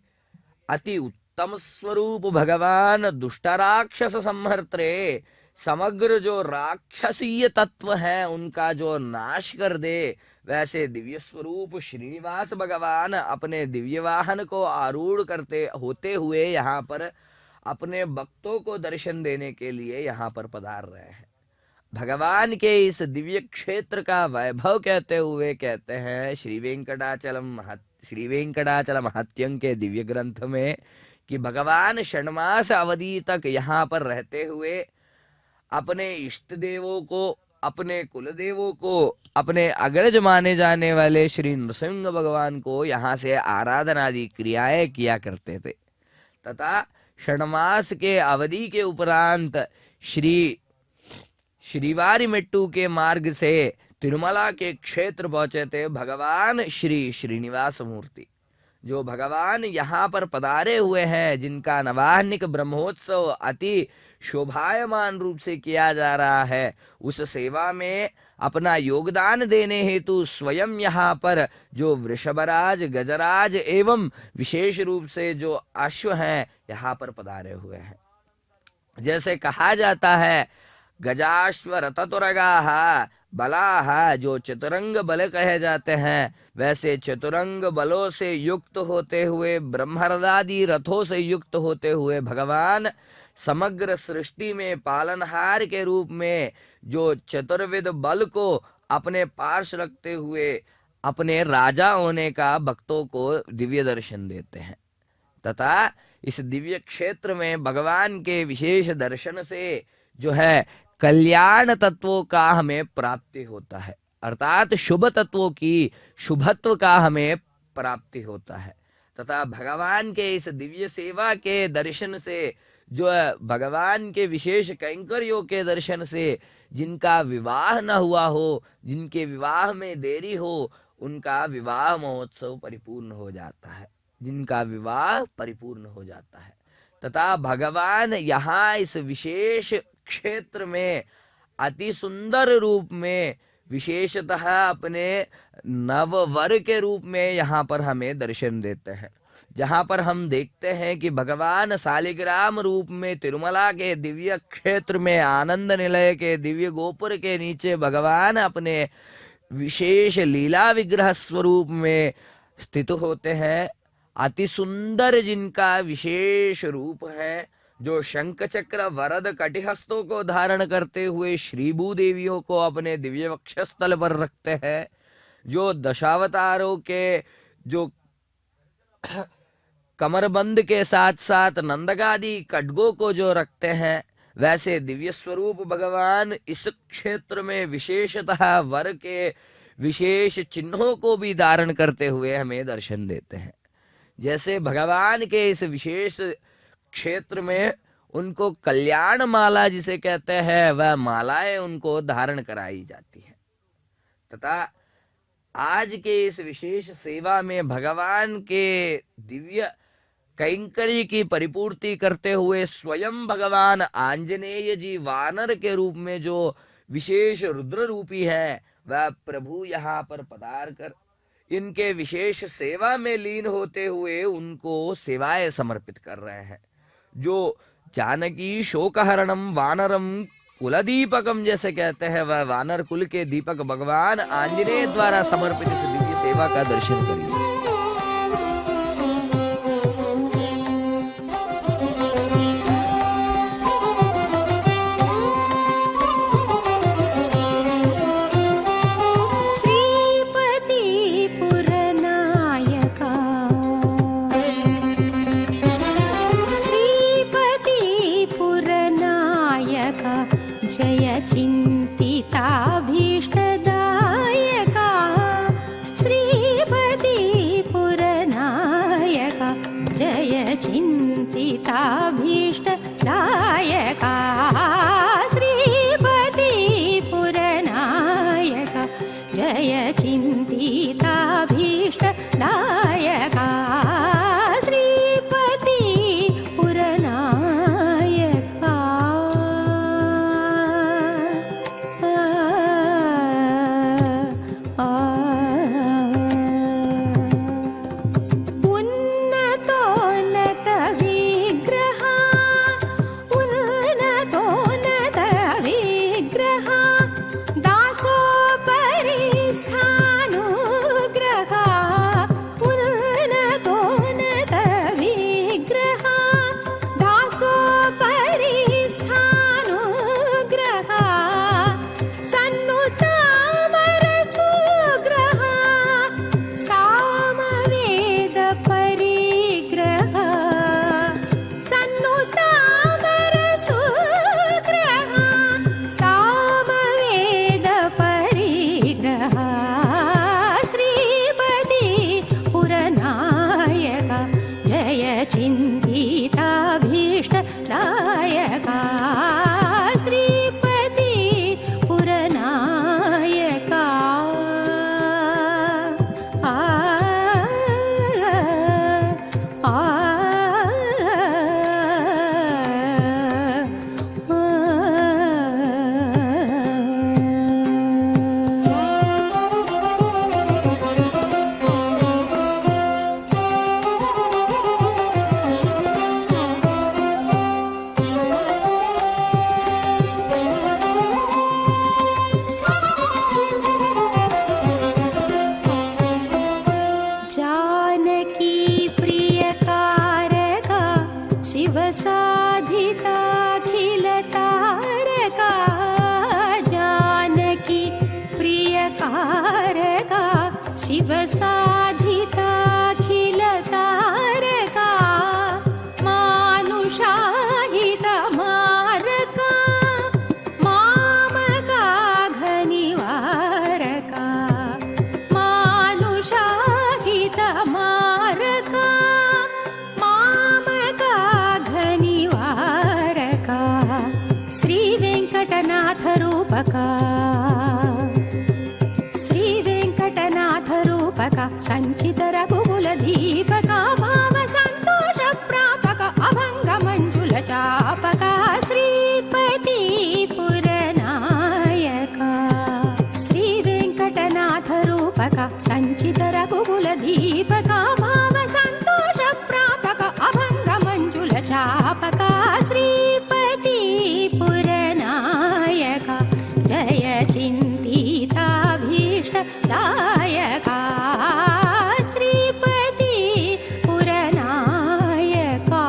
अति उत्तम स्वरूप भगवान दुष्ट राक्षस संहर्त्रे, समग्र जो राक्षसीय तत्व है उनका जो नाश कर दे, वैसे दिव्य स्वरूप श्रीनिवास भगवान अपने दिव्य वाहन को आरूढ़ करते होते हुए यहाँ पर अपने भक्तों को दर्शन देने के लिए यहाँ पर पधार रहे हैं। भगवान के इस दिव्य क्षेत्र का वैभव कहते हुए कहते हैं श्री वेंकटाचल महत्यं के दिव्य ग्रंथ में कि भगवान षण्मास अवधि तक यहाँ पर रहते हुए अपने इष्ट देवों को, अपने कुल देवों को, अपने अग्रज माने जाने वाले श्री नृसिंह भगवान को यहाँ से आराधना आदि क्रियाएं किया करते थे, तथा षण्मास के अवधि के उपरांत श्रीवारीमेट्टू के मार्ग से तिरुमला के क्षेत्र पहुंचे थे भगवान श्री श्रीनिवास मूर्ति। जो भगवान यहाँ पर पधारे हुए हैं, जिनका नवाहनिक ब्रह्मोत्सव अति शोभायमान रूप से किया जा रहा है, उस सेवा में अपना योगदान देने हेतु स्वयं यहाँ पर जो वृषभराज, गजराज एवं विशेष रूप से जो अश्व हैं यहाँ पर पधारे हुए हैं। जैसे कहा जाता है गजाश्व रथतुरगाः बलाः, जो चतुरंग बल कहे जाते हैं, वैसे चतुरंग बलों से युक्त होते हुए, ब्रह्मरदादि रथों से युक्त होते हुए भगवान समग्र सृष्टि में पालनहार के रूप में जो चतुर्विध बल को अपने पास रखते हुए अपने राजा होने का भक्तों को दिव्य दर्शन देते हैं। तथा इस दिव्य क्षेत्र में भगवान के विशेष दर्शन से जो है कल्याण तत्वों का हमें प्राप्ति होता है, अर्थात शुभ तत्वों की शुभत्व का हमें प्राप्ति होता है। तथा भगवान के इस दिव्य सेवा के दर्शन से, जो भगवान के विशेष कैंकर्यों के दर्शन से जिनका विवाह न हुआ हो, जिनके विवाह में देरी हो, उनका विवाह महोत्सव परिपूर्ण हो जाता है, जिनका विवाह परिपूर्ण हो जाता है। तथा भगवान यहाँ इस विशेष क्षेत्र में अति सुंदर रूप में विशेषतः अपने नववर के रूप में यहाँ पर हमें दर्शन देते हैं, जहाँ पर हम देखते हैं कि भगवान शालिग्राम रूप में तिरुमला के दिव्य क्षेत्र में आनंद निलय के दिव्य गोपुर के नीचे भगवान अपने विशेष लीला विग्रह स्वरूप में स्थित होते हैं। अति सुंदर जिनका विशेष रूप है, जो शंख चक्र वरद कटिहस्तों को धारण करते हुए श्री भूदेवियों को अपने दिव्य वक्षस्थल पर रखते हैं, जो दशावतारों के जो कमरबंद के साथ साथ नंदगादि खड्गों को जो रखते हैं, वैसे दिव्य स्वरूप भगवान इस क्षेत्र में विशेषतः वर के विशेष चिन्हों को भी धारण करते हुए हमें दर्शन देते हैं। जैसे भगवान के इस विशेष क्षेत्र में उनको कल्याण माला जिसे कहते हैं, वह मालाएं उनको धारण कराई जाती है। तथा आज के इस विशेष सेवा में भगवान के दिव्य कैंकर्य की परिपूर्ति करते हुए स्वयं भगवान आंजनेय जी वानर के रूप में जो विशेष रुद्र रूपी है, वह प्रभु यहाँ पर पधार कर इनके विशेष सेवा में लीन होते हुए उनको सेवाएं समर्पित कर रहे हैं। जो जानकी शोकहरणम वानरम कुलदीपकम जैसे कहते हैं, वह वानर कुल के दीपक भगवान आंजनेय द्वारा समर्पित इस दिव्य सेवा का दर्शन करिए। जय चिन्तिताभीष्टदायका श्रीपति पुरनायका जय चिन्तिताभीष्टदायका श्रीपति पुरनायका जय चिन्तिताभीष्टदायका श्रीपति पुरनायका। उन्नतोन्नत विग्रहा उन्नतोन्नत विग्रहा दासोपरि स्थानुग्रहा उन्नतोन्नत विग्रहा दासोपरि स्थानुग्रहा सन्नुतामरसुग्रहा सामवेद परिग्रहा सन्नुतामरसुग्रहा सामवेद परिग्रहा श्रीपति पुरनायका जय चिन्तिताभीष्टदायका श्रीपति पुरनायका। जानकी प्रियकारका शिव साधिताखिलतारका जानकी प्रियकारका शिव साधिताखिलतारका मानुषाहितमारका मामका घनिवारका मानुषाहितमारका मामका घनिवारका श्रीवेङ्कटनाथ रूपका श्रीवेङ्कटनाथ रूपका सञ्चित रघुकुलदीपका भाव सन्तोष प्रापक अभङ्ग मञ्जुल चापका श्रीपति पुरनायका श्रीवेङ्कटनाथ रूपका सञ्चित रघुकुलदीपका भाव सन्तोष प्रापक अभङ्ग मञ्जुल चापका श्रीपति पुरनायका जय चिन्तिताभीष्टदायका श्रीपति पुरनायका।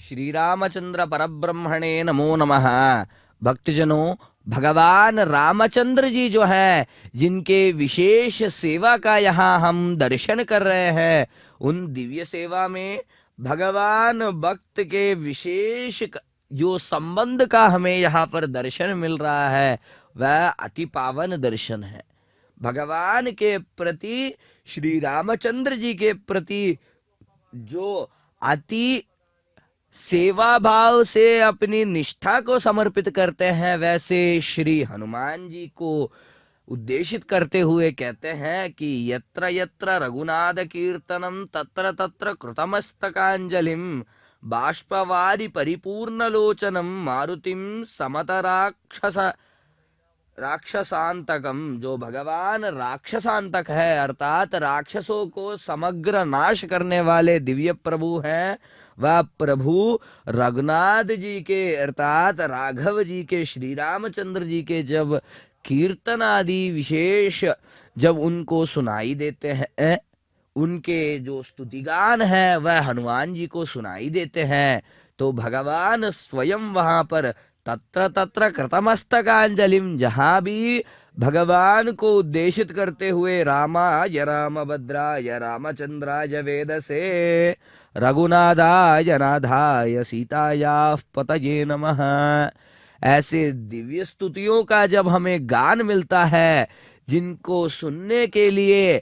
श्री रामचंद्र परब्रह्मणे नमो नमः। भक्तजनों, भगवान रामचंद्र जी जो है, जिनके विशेष सेवा का यहाँ हम दर्शन कर रहे हैं, उन दिव्य सेवा में भगवान भक्त के विशेष जो संबंध का हमें यहाँ पर दर्शन मिल रहा है वह अति पावन दर्शन है। भगवान के प्रति, श्री रामचंद्र जी के प्रति जो अति सेवा भाव से अपनी निष्ठा को समर्पित करते हैं, वैसे श्री हनुमान जी को उद्देशित करते हुए कहते हैं कि यत्र यत्र रघुनाथ कीर्तनम तत्र तत्र कृतमस्तकांजलिम बाष्पवारि परिपूर्ण लोचनम मारुतिम समत राक्षसांतकम। जो भगवान राक्षसांतक है, अर्थात राक्षसों को समग्र नाश करने वाले दिव्य प्रभु हैं, वह प्रभु रघुनाथ जी के अर्थात राघव जी के, श्री रामचंद्र जी के जब कीर्तन आदि विशेष जब उनको सुनाई देते हैं, उनके जो स्तुतिगान है वह हनुमान जी को सुनाई देते हैं, तो भगवान स्वयं वहां पर तत्र तत्र कृतमस्तकांजलिम, जहां भी भगवान को उद्देशित करते हुए रामाय रामभद्राय रामचंद्राय वेदसे रघुनाथाय नाथाय सीतायाः पतये नमः, ऐसे दिव्य स्तुतियों का जब हमें गान मिलता है, जिनको सुनने के लिए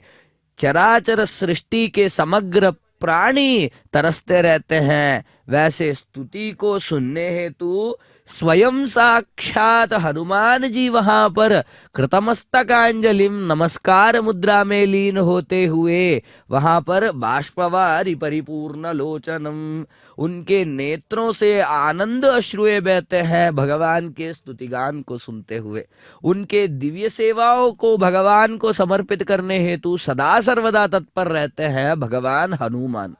चराचर सृष्टि के समग्र प्राणी तरसते रहते हैं, वैसे स्तुति को सुनने हेतु स्वयं साक्षात हनुमान जी वहां पर कृतमस्तकांजलिम नमस्कार मुद्रा में लीन होते हुए वहां पर बाष्पवारि परिपूर्ण लोचनम, उनके नेत्रों से आनंद अश्रुए बहते हैं भगवान के स्तुतिगान को सुनते हुए। उनके दिव्य सेवाओं को भगवान को समर्पित करने हेतु सदा सर्वदा तत्पर रहते हैं भगवान हनुमान,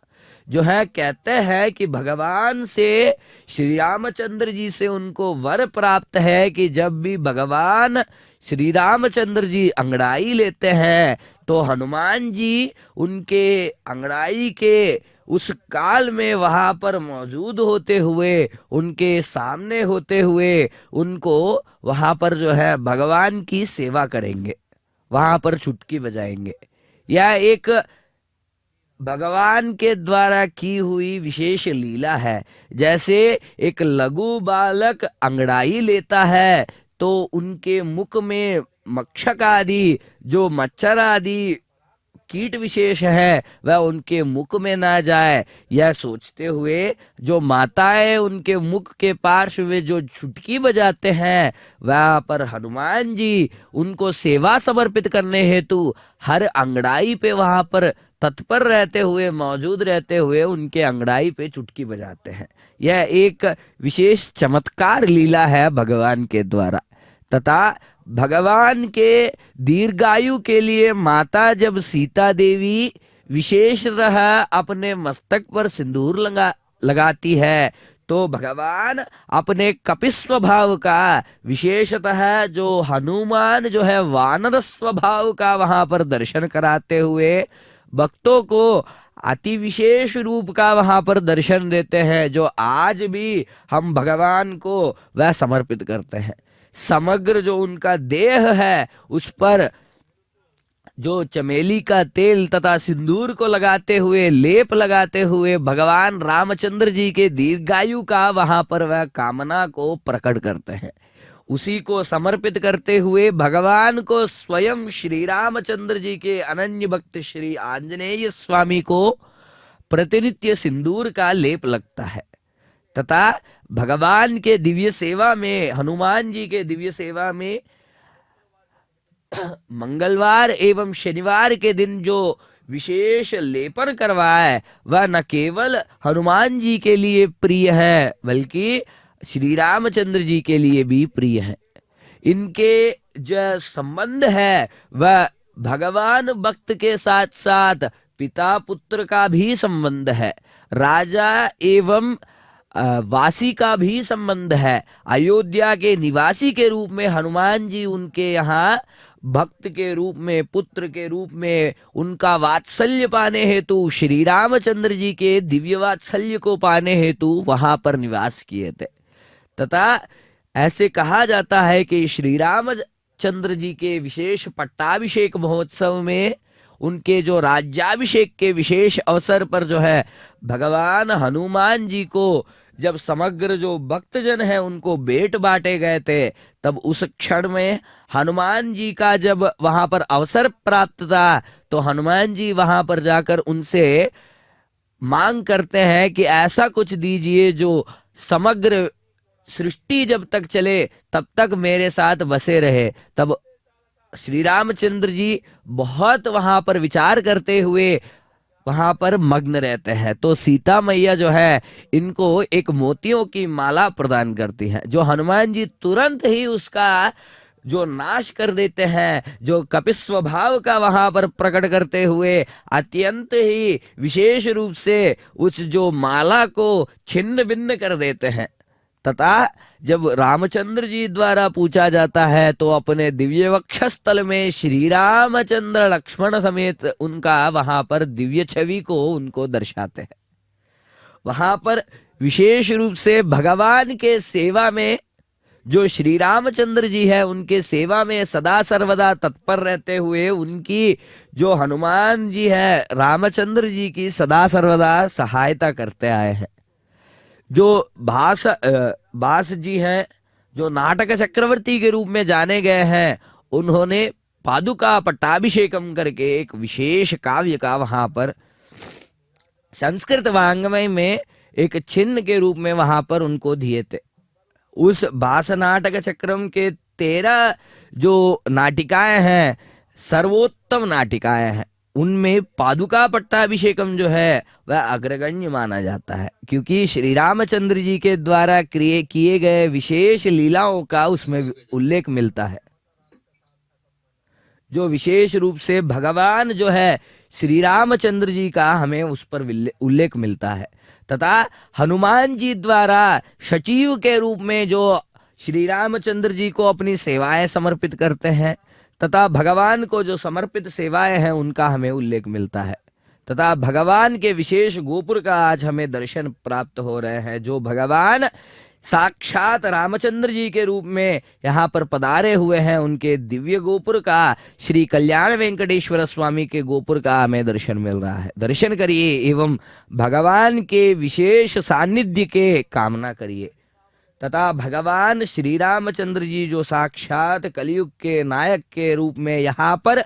जो है कहते हैं कि भगवान से, श्री रामचंद्र जी से उनको वर प्राप्त है कि जब भी भगवान श्री रामचंद्र जी अंगड़ाई लेते हैं तो हनुमान जी उनके अंगड़ाई के उस काल में वहां पर मौजूद होते हुए, उनके सामने होते हुए उनको वहां पर जो है भगवान की सेवा करेंगे, वहां पर चुटकी बजाएंगे। यह एक भगवान के द्वारा की हुई विशेष लीला है। जैसे एक लघु बालक अंगड़ाई लेता है तो उनके मुख में मक्षक आदि, जो मच्छर आदि कीट विशेष है, वह उनके मुख में ना जाए, यह सोचते हुए जो माताएं उनके मुख के पार्श्व में जो चुटकी बजाते हैं, वह पर हनुमान जी उनको सेवा समर्पित करने हेतु हर अंगड़ाई पे वहां पर तत्पर रहते हुए, मौजूद रहते हुए उनके अंगड़ाई पे चुटकी बजाते हैं। यह एक विशेष चमत्कार लीला है भगवान के द्वारा। तथा भगवान के दीर्घायु के लिए माता जब सीता देवी विशेषतः अपने मस्तक पर सिंदूर लगाती है, तो भगवान अपने कपि स्वभाव का, विशेषतः जो हनुमान जो है वानर स्वभाव का वहां पर दर्शन कराते हुए भक्तों को अति विशेष रूप का वहां पर दर्शन देते हैं, जो आज भी हम भगवान को वह समर्पित करते हैं। समग्र जो उनका देह है उस पर जो चमेली का तेल तथा सिंदूर को लगाते हुए, लेप लगाते हुए भगवान रामचंद्र जी के दीर्घायु का वहां पर वह कामना को प्रकट करते हैं। उसी को समर्पित करते हुए भगवान को स्वयं श्री रामचंद्र जी के अनन्य भक्त श्री आंजनेय स्वामी को प्रतिनित्य सिंदूर का लेप लगता है। तथा भगवान के दिव्य सेवा में, हनुमान जी के दिव्य सेवा में मंगलवार एवं शनिवार के दिन जो विशेष लेपन करवाए, वह न केवल हनुमान जी के लिए प्रिय है बल्कि श्री रामचंद्र जी के लिए भी प्रिय है। इनके जो संबंध है वह भगवान भक्त के साथ साथ पिता पुत्र का भी संबंध है, राजा एवं वासी का भी संबंध है। अयोध्या के निवासी के रूप में हनुमान जी उनके यहाँ भक्त के रूप में, पुत्र के रूप में उनका वात्सल्य पाने हेतु, श्री रामचंद्र जी के दिव्य वात्सल्य को पाने हेतु वहां पर निवास किए थे। तथा ऐसे कहा जाता है कि श्री रामचंद्र जी के विशेष पट्टाभिषेक महोत्सव में उनके जो राज्याभिषेक के विशेष अवसर पर जो है भगवान हनुमान जी को जब समग्र जो भक्तजन है उनको भेंट बांटे गए थे, तब उस क्षण में हनुमान जी का जब वहां पर अवसर प्राप्त था तो हनुमान जी वहां पर जाकर उनसे मांग करते हैं कि ऐसा कुछ दीजिए जो समग्र सृष्टि जब तक चले तब तक मेरे साथ बसे रहे। तब श्री रामचंद्र जी बहुत वहां पर विचार करते हुए वहां पर मग्न रहते हैं। तो सीता मैया जो है इनको एक मोतियों की माला प्रदान करती है, जो हनुमान जी तुरंत ही उसका जो नाश कर देते हैं, जो कपिस्व भाव का वहां पर प्रकट करते हुए अत्यंत ही विशेष रूप से उस जो माला को छिन्न भिन्न कर देते हैं। तथा जब रामचंद्र जी द्वारा पूछा जाता है तो अपने दिव्य वक्षस्थल में श्री रामचंद्र लक्ष्मण समेत उनका वहां पर दिव्य छवि को उनको दर्शाते हैं। वहां पर विशेष रूप से भगवान के सेवा में जो श्री रामचंद्र जी है उनके सेवा में सदा सर्वदा तत्पर रहते हुए उनकी जो हनुमान जी है रामचंद्र जी की सदा सर्वदा सहायता करते आए हैं। जो भास जी हैं जो नाटक चक्रवर्ती के रूप में जाने गए हैं, उन्होंने पादुका पट्टाभिषेकम करके एक विशेष काव्य का वहां पर संस्कृत वाङ्मय में एक चिन्ह के रूप में वहां पर उनको दिए थे। उस भास नाटक चक्रम के 13 जो नाटिकाएं हैं सर्वोत्तम नाटिकाएं हैं, उनमें पादुका पट्टाभिषेकम जो है वह अग्रगण्य माना जाता है, क्योंकि श्री रामचंद्र जी के द्वारा किए गए विशेष लीलाओं का उसमें उल्लेख मिलता है। जो विशेष रूप से भगवान जो है श्री रामचंद्र जी का हमें उस पर उल्लेख मिलता है। तथा हनुमान जी द्वारा सचिव के रूप में जो श्री रामचंद्र जी को अपनी सेवाएं समर्पित करते हैं तथा भगवान को जो समर्पित सेवाएं हैं उनका हमें उल्लेख मिलता है। तथा भगवान के विशेष गोपुर का आज हमें दर्शन प्राप्त हो रहे हैं, जो भगवान साक्षात रामचंद्र जी के रूप में यहाँ पर पधारे हुए हैं। उनके दिव्य गोपुर का श्री कल्याण वेंकटेश्वर स्वामी के गोपुर का हमें दर्शन मिल रहा है। दर्शन करिए एवं भगवान के विशेष सानिध्य के कामना करिए। तथा भगवान श्री रामचंद्र जी जो साक्षात कलयुग के नायक के रूप में यहाँ पर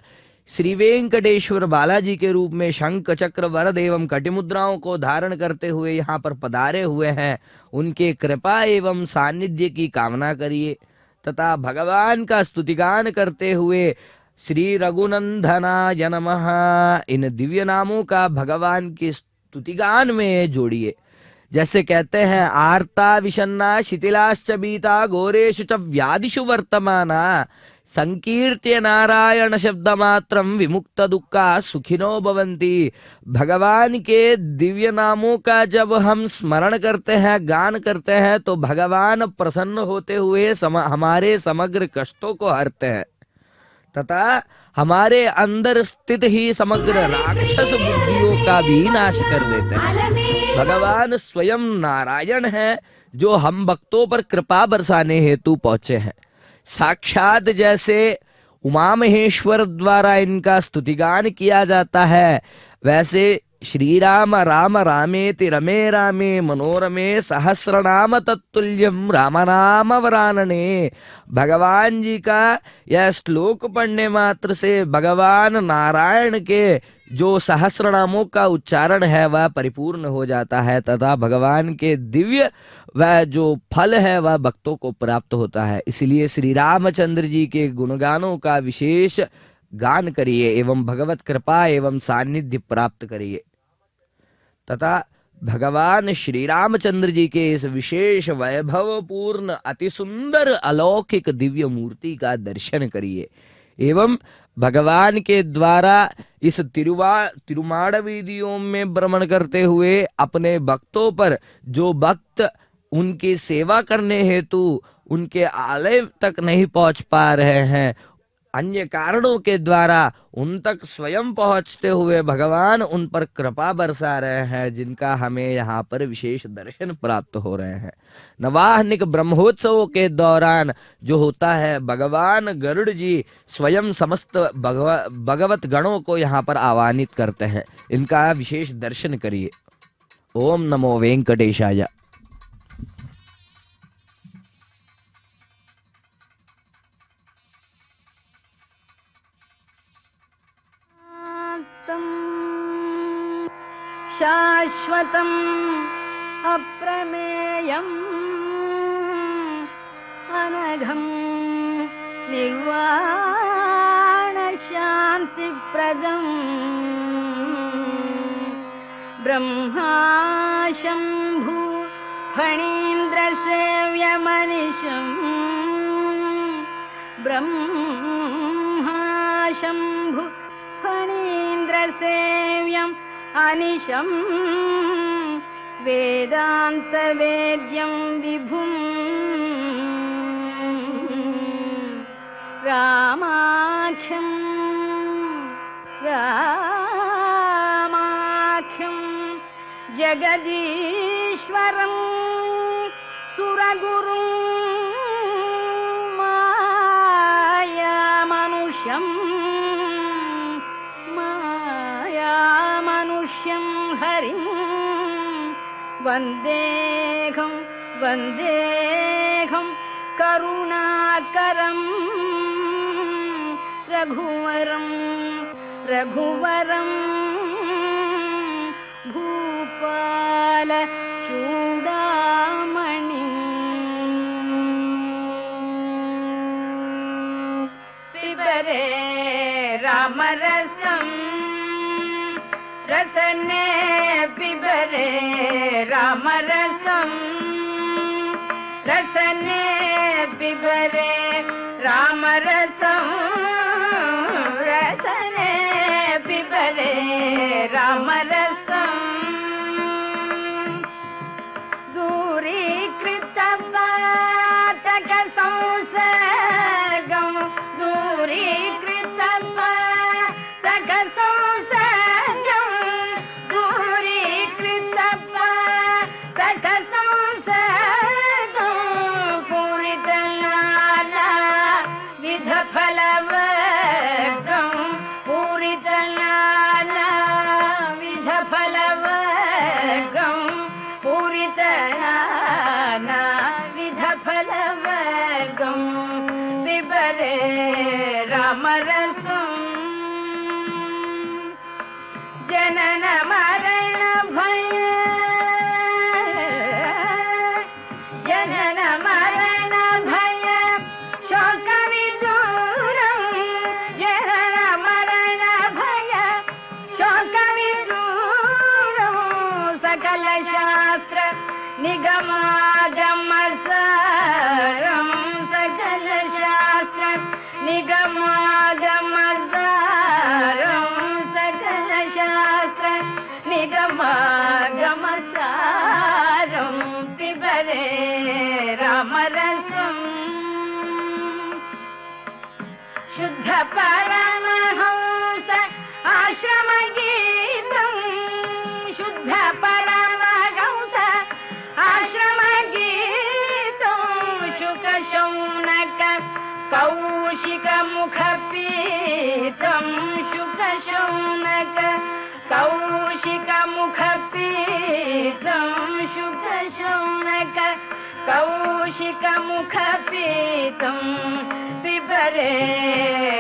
श्री वेंकटेश्वर बालाजी के रूप में शंख चक्र वरद एवं कटिमुद्राओं को धारण करते हुए यहाँ पर पधारे हुए हैं, उनके कृपा एवं सानिध्य की कामना करिए। तथा भगवान का स्तुतिगान करते हुए श्री रघुनंदनाय नमः इन दिव्य नामों का भगवान के स्तुतिगान में जोड़िए। जैसे कहते हैं आर्ता विषन्ना शिथिलाश्च बीता घोरेषु च व्याधिषु वर्तमाना संकीर्त्य नारायण शब्द मात्रम विमुक्त दुक्खा सुखिनो भवन्ति। भगवान के दिव्य नामों का जब हम स्मरण करते हैं, गान करते हैं, तो भगवान प्रसन्न होते हुए हमारे समग्र कष्टों को हरते हैं तथा हमारे अंदर स्थित ही समग्र राक्षस बुद्धियों का भी नाश कर देते हैं। भगवान स्वयं नारायण है जो हम भक्तों पर कृपा बरसाने हेतु पहुंचे हैं। साक्षात जैसे उमा महेश्वर द्वारा इनका स्तुतिगान किया जाता है, वैसे श्री राम राम रामेति रमे रामे मनोरमे सहस्रनाम तत्तुल्यम राम नाम वरानने। भगवान जी का यह श्लोक पढ़ने मात्र से भगवान नारायण के जो सहस्रनामों का उच्चारण है वह परिपूर्ण हो जाता है तथा भगवान के दिव्य वह जो फल है वह भक्तों को प्राप्त होता है। इसलिए श्री रामचंद्र जी के गुणगानों का विशेष गान करिए एवं भगवत कृपा एवं सानिध्य प्राप्त करिए। तथा भगवान श्री रामचंद्र जी के इस विशेष वैभवपूर्ण अति सुंदर अलौकिक दिव्य मूर्ति का दर्शन करिए एवं भगवान के द्वारा इस तिरुमाड़ वीदियों में भ्रमण करते हुए अपने भक्तों पर जो भक्त उनकी सेवा करने हेतु उनके आलय तक नहीं पहुंच पा रहे हैं, अन्य कारणों के द्वारा उन तक स्वयं पहुंचते हुए भगवान उन पर कृपा बरसा रहे हैं, जिनका हमें यहाँ पर विशेष दर्शन प्राप्त हो रहे हैं। नवाहनिक ब्रह्मोत्सवों के दौरान जो होता है, भगवान गरुड़ जी स्वयं समस्त भगवत गणों को यहाँ पर आह्वानित करते हैं। इनका विशेष दर्शन करिए। ओम नमो वेंकटेशाय। शाश्वतम् अप्रमेयम् अनघम् निर्वाणशान्तिप्रदम् ब्रह्मा शम्भु फणीन्द्रसेव्यमनिशम् ब्रह्मा शम्भु फणीन्द्रसेव्यम् अनिशम् वेदान्तवेद्यं विभुम् रामाख्यं जगदीश्वरं सुरगुरुं मायामनुष्यम् हरिं वन्देऽहं करुणाकरं रघुवरं भूपाल चूडामणिं पिबरे रामरसम् रसने पिबरे रामरसम् रसने पिबरे रामरसम् रसने पिबरे रामरसम् दूरीकृतपातक संसर्गम् दूरीकृतपातक संसर्गम् जनन मरण भय शोक विदूरम् जनन मरण भय शोक विदूरम् सकल शास्त्र निगमागमसारम् सकल शास्त्र निगमागमसारम् सकल शास्त्र निगमागमसारम् पिबरे रामरसम् शुद्ध परमहंस आश्रमगीतम् शुद्ध परमहंस आश्रमगीतम् शुक शौनक कौशिक मुखपीतम् शुक शौनक कौशिक मुखपीतम् शुक शौनक कौशिक मुखपीतम् पिबरे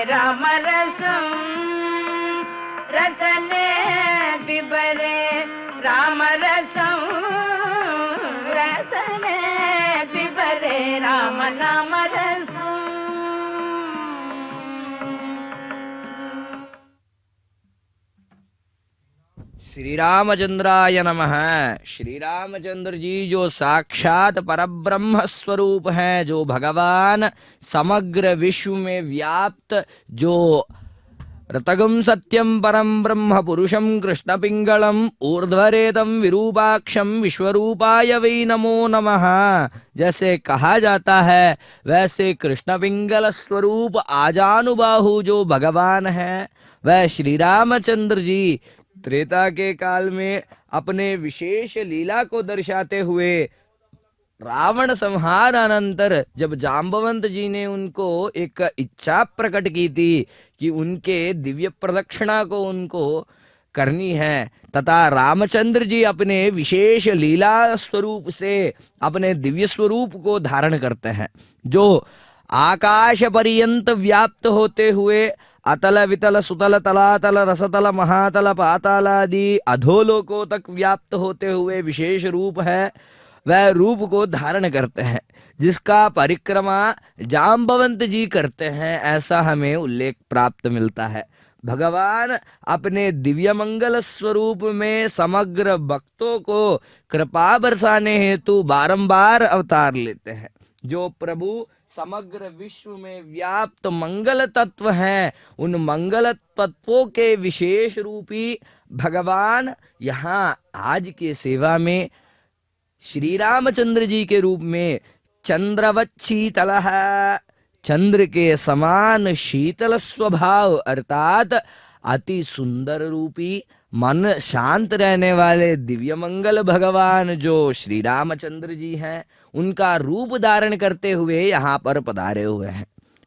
रामरसम् रसने पिबरे रामरसम् रसने पिबरे राम नामरसम्। श्री रामचंद्राय नमः। श्री रामचंद्र जी जो साक्षात परब्रह्म स्वरूप हैं, जो भगवान समग्र विश्व में व्याप्त, जो रतगं सत्यं परं ब्रह्म पुरुषं कृष्ण पिंगलम ऊर्ध्वरेतम विरूपाक्षम विश्वरूपाय वै नमो नमः। जैसे कहा जाता है वैसे कृष्ण पिंगल स्वरूप आजानुबाहु जो भगवान है वह श्री रामचंद्र जी त्रेता के काल में अपने विशेष लीला को दर्शाते हुए रावण संहार अनंतर जब जाम्बवंत जी ने उनको एक इच्छा प्रकट की थी कि उनके दिव्य प्रदक्षिणा को उनको करनी है, तथा रामचंद्र जी अपने विशेष लीला स्वरूप से अपने दिव्य स्वरूप को धारण करते हैं, जो आकाश पर्यंत व्याप्त होते हुए अतल वितल सुतल तलातल रसतल महातल पाताल आदि अधोलोकों तक व्याप्त होते हुए विशेष रूप है, वह रूप को धारण करते हैं, जिसका परिक्रमा जाम्बवंत जी करते हैं, ऐसा हमें उल्लेख प्राप्त मिलता है। भगवान अपने दिव्य मंगल स्वरूप में समग्र भक्तों को कृपा बरसाने हेतु बारंबार अवतार लेते हैं। जो प्रभु समग्र विश्व में व्याप्त मंगल तत्व हैं, उन मंगल तत्वों के विशेष रूपी भगवान यहाँ आज के सेवा में श्री रामचंद्र जी के रूप में चंद्रवत शीतल, चंद्र के समान शीतल स्वभाव अर्थात अति सुंदर रूपी मन शांत रहने वाले दिव्य मंगल भगवान जो श्री रामचंद्र जी हैं, उनका रूप धारण करते हुए यहाँ पर पधारे हुए हैं।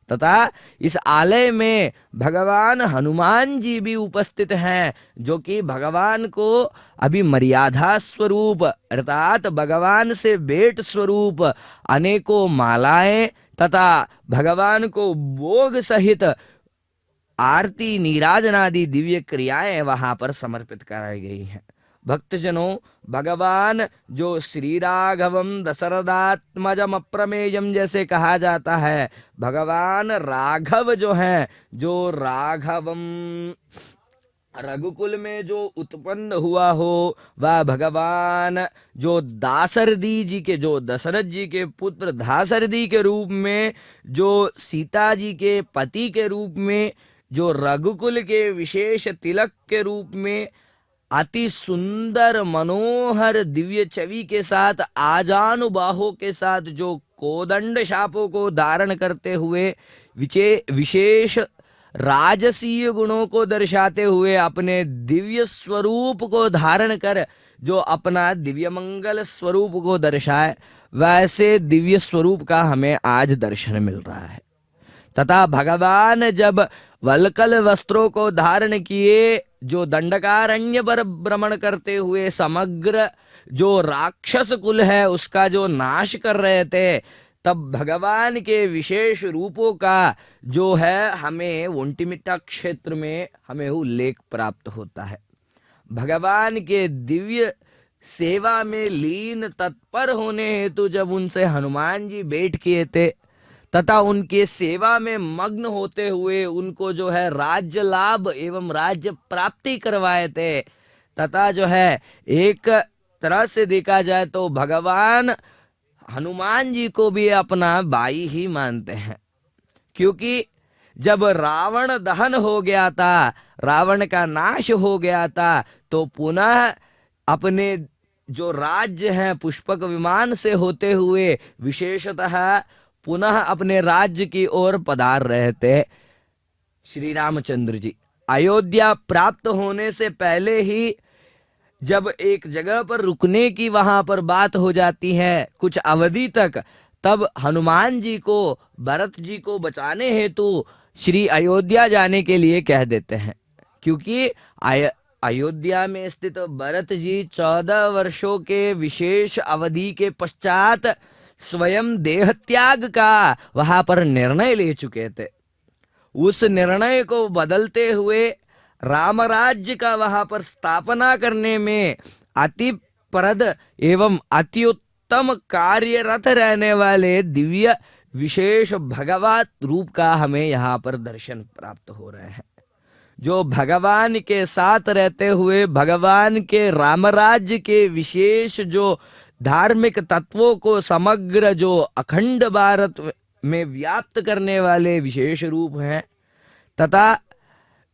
तथा इस आलय में भगवान हनुमान जी भी उपस्थित हैं, जो कि भगवान को अभी मर्यादा स्वरूप अर्थात भगवान से भेंट स्वरूप अनेकों मालाएं तथा भगवान को भोग सहित आरती नीराजनादि दिव्य क्रियाएं वहां पर समर्पित कराई गई हैं। भक्तजनों, भगवान जो श्री राघवम दशरथात्मजम अप्रमेयम जैसे कहा जाता है, भगवान राघव जो हैं, जो राघवम रघुकुल में जो उत्पन्न हुआ हो, वह भगवान जो दासरथी जी के, जो दशरथ जी के पुत्र दासरथी के रूप में, जो सीता जी के पति के रूप में, जो रघुकुल के विशेष तिलक के रूप में अति सुंदर मनोहर दिव्य छवि के साथ आजानुबाहों के साथ जो कोदंड शापों को धारण करते हुए विशेष राजसीय गुणों को दर्शाते हुए अपने दिव्य स्वरूप को धारण कर जो अपना दिव्य मंगल स्वरूप को दर्शाए, वैसे दिव्य स्वरूप का हमें आज दर्शन मिल रहा है। तथा भगवान जब वल्कल वस्त्रों को धारण किए, जो दंडकारण्य पर भ्रमण करते हुए समग्र जो राक्षस कुल है उसका जो नाश कर रहे थे, तब भगवान के विशेष रूपों का जो है हमें ओंटिमिट्टा क्षेत्र में हमें उल्लेख प्राप्त होता है। भगवान के दिव्य सेवा में लीन तत्पर होने हेतु जब उनसे हनुमान जी भेंट किए थे, तथा उनके सेवा में मग्न होते हुए उनको जो है राज्य लाभ एवं राज्य प्राप्ति करवाए थे, तथा जो है एक तरह से देखा जाए तो भगवान हनुमान जी को भी अपना भाई ही मानते हैं, क्योंकि जब रावण दहन हो गया था, रावण का नाश हो गया था, तो पुनः अपने जो राज्य हैं पुष्पक विमान से होते हुए विशेषतः पुनः अपने राज्य की ओर पधार रहे थे श्री रामचंद्र जी। अयोध्या प्राप्त होने से पहले ही जब एक जगह पर रुकने की वहां पर बात हो जाती है कुछ अवधि तक, तब हनुमान जी को भरत जी को बचाने हेतु श्री अयोध्या जाने के लिए कह देते हैं, क्योंकि अयोध्या में स्थित भरत जी 14 वर्षों के विशेष अवधि के पश्चात स्वयं देह त्याग का वहां पर निर्णय ले चुके थे। उस निर्णय को बदलते हुए राम राज्य का वहां पर स्थापना करने में अति प्रद एवं अति उत्तम कार्यरत रहने वाले दिव्य विशेष भगवत रूप का हमें यहाँ पर दर्शन प्राप्त हो रहे हैं, जो भगवान के साथ रहते हुए भगवान के राम राज्य के विशेष जो धार्मिक तत्वों को समग्र जो अखंड भारत में व्याप्त करने वाले विशेष रूप हैं, तथा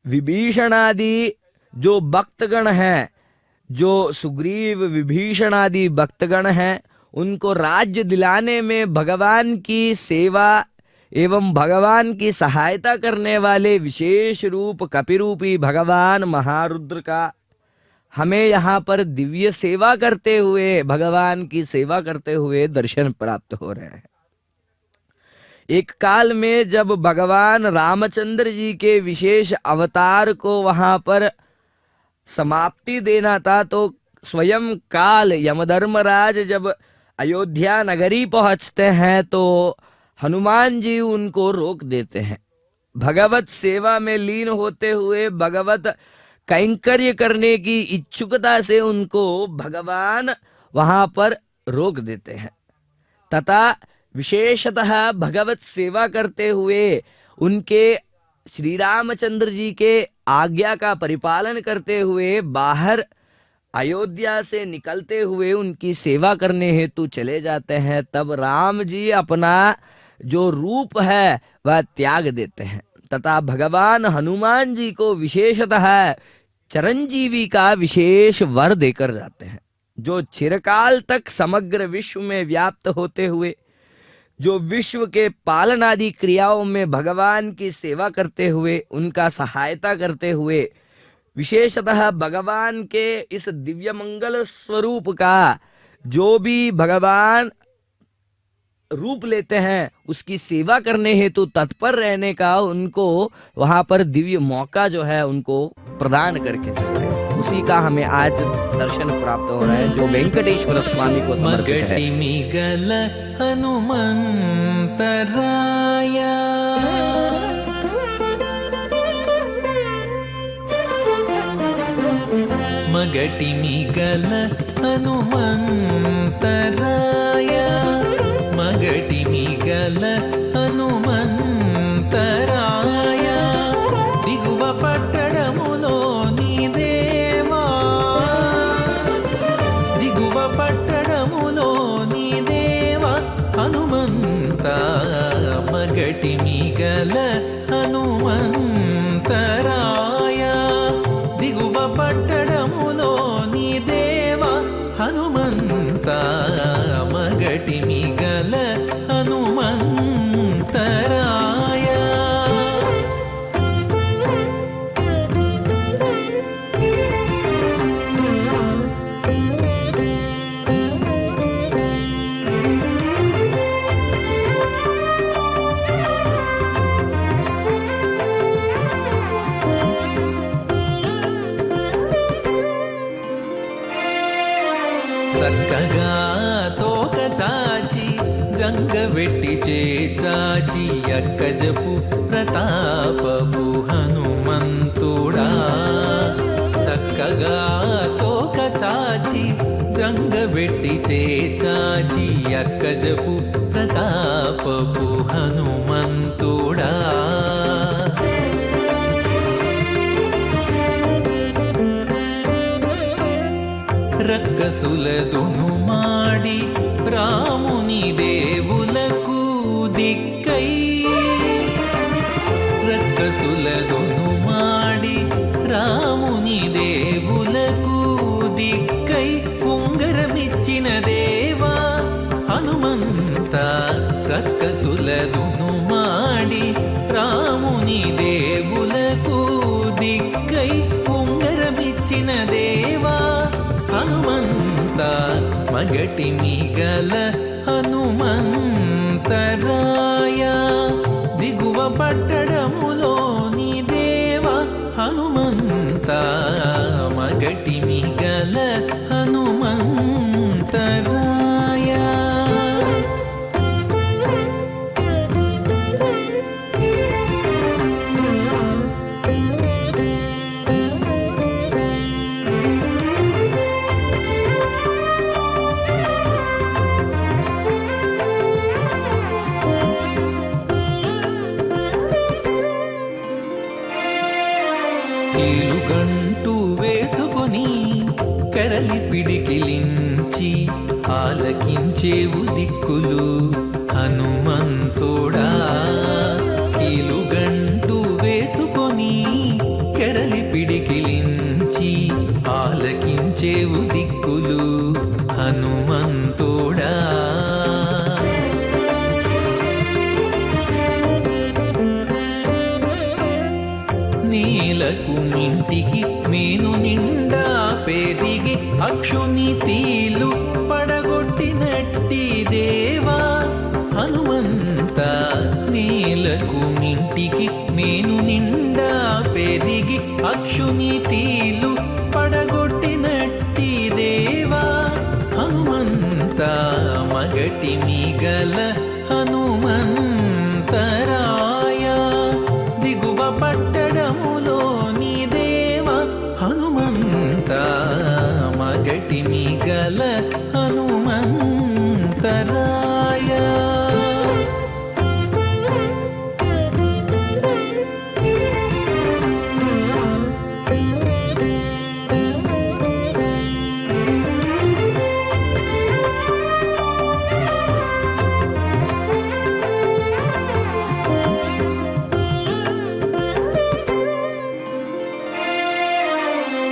विभीषण आदि जो भक्तगण हैं, जो सुग्रीव विभीषण आदि भक्तगण हैं, उनको राज्य दिलाने में भगवान की सेवा एवं भगवान की सहायता करने वाले विशेष रूप कपिरूपी भगवान महारुद्र का हमें यहाँ पर दिव्य सेवा करते हुए, भगवान की सेवा करते हुए दर्शन प्राप्त हो रहे हैं। एक काल में जब भगवान रामचंद्र जी के विशेष अवतार को वहां पर समाप्ति देना था, तो स्वयं काल यमधर्मराज जब अयोध्या नगरी पहुंचते हैं तो हनुमान जी उनको रोक देते हैं। भगवत सेवा में लीन होते हुए भगवत कैंकर्य करने की इच्छुकता से उनको भगवान वहां पर रोक देते हैं तथा विशेषतः भगवत सेवा करते हुए उनके श्री रामचंद्र जी के आज्ञा का परिपालन करते हुए बाहर अयोध्या से निकलते हुए उनकी सेवा करने हेतु चले जाते हैं। तब राम जी अपना जो रूप है वह त्याग देते हैं तथा भगवान हनुमान जी को विशेषतः चिरंजीवी का विशेष वर देकर जाते हैं, जो चिरकाल तक समग्र विश्व में व्याप्त होते हुए, जो विश्व के पालन आदि क्रियाओं में भगवान की सेवा करते हुए, उनका सहायता करते हुए, विशेषतः भगवान के इस दिव्य मंगल स्वरूप का जो भी भगवान रूप लेते हैं उसकी सेवा करने हेतु तत्पर रहने का उनको वहां पर दिव्य मौका जो है उनको प्रदान करके चलते हैं। उसी का हमें आज दर्शन प्राप्त हो रहा है जो वेंकटेश्वर स्वामी को समर्पित है। मिगल हनुमंतराया मगटी मिगल हनुमंतराया मगटी मिगल हनुमंतराया దిగువ పట్టడములోని దేవా దిగువ పట్టడములోని దేవా హనుమంత మగటి మిగల హనుమంతరాయ దిగువ పట్టడములోని దేవా హనుమంత మగటి మిగల హనుమంతరాయ చక్కగా తోక చాచి జంగవెట్టి చేచాచి అక్కజపు ప్రతాపపు హనుమంతుడా చక్కగా తోక చాచి జంగవెట్టి చేచాచి అక్కజపు ప్రతాపపు హనుమంతుడా రక్కసులదును మాడి రాముని దేవులకు దిక్కై రక్కసులదును మాడి రాముని దేవులకు దిక్కై ఉంగరమిచ్చిన దేవా హనుమంత రక్కసులదును మాడి రాముని దేవులకు దిక్కై ఉంగరమిచ్చిన దేవా హనుమంత మగటి మిగల హనుమంతరాయ దిగువ పట్టడములోని దేవ హనుమంత మగటి మిగల హనుమంతరాయ కీలుగంటూ వేసుకొని కరలి పిడికిలించి ఆలకించేవు దిక్కులు హనుమంతుడా కీలుగంటూ వేసుకొని కరలి పిడికిలించి ఆలకించేవు దిక్కులు హనుమంతుడా. నేలకు మింటికి మేను నిండా పెరిగి అక్షుని తీలు పడగొట్టినట్టి దేవా హనుమంత. నేలకు మింటికి మేను నిండా పెరిగి అక్షుని తీలు పడగొట్టినట్టి దేవా హనుమంత. మగటి మిగల హనుమంతరాయ దిగువ పట్టడములోని దేవ హనుమంత. మగటి మిగల హనుమంతరాయ.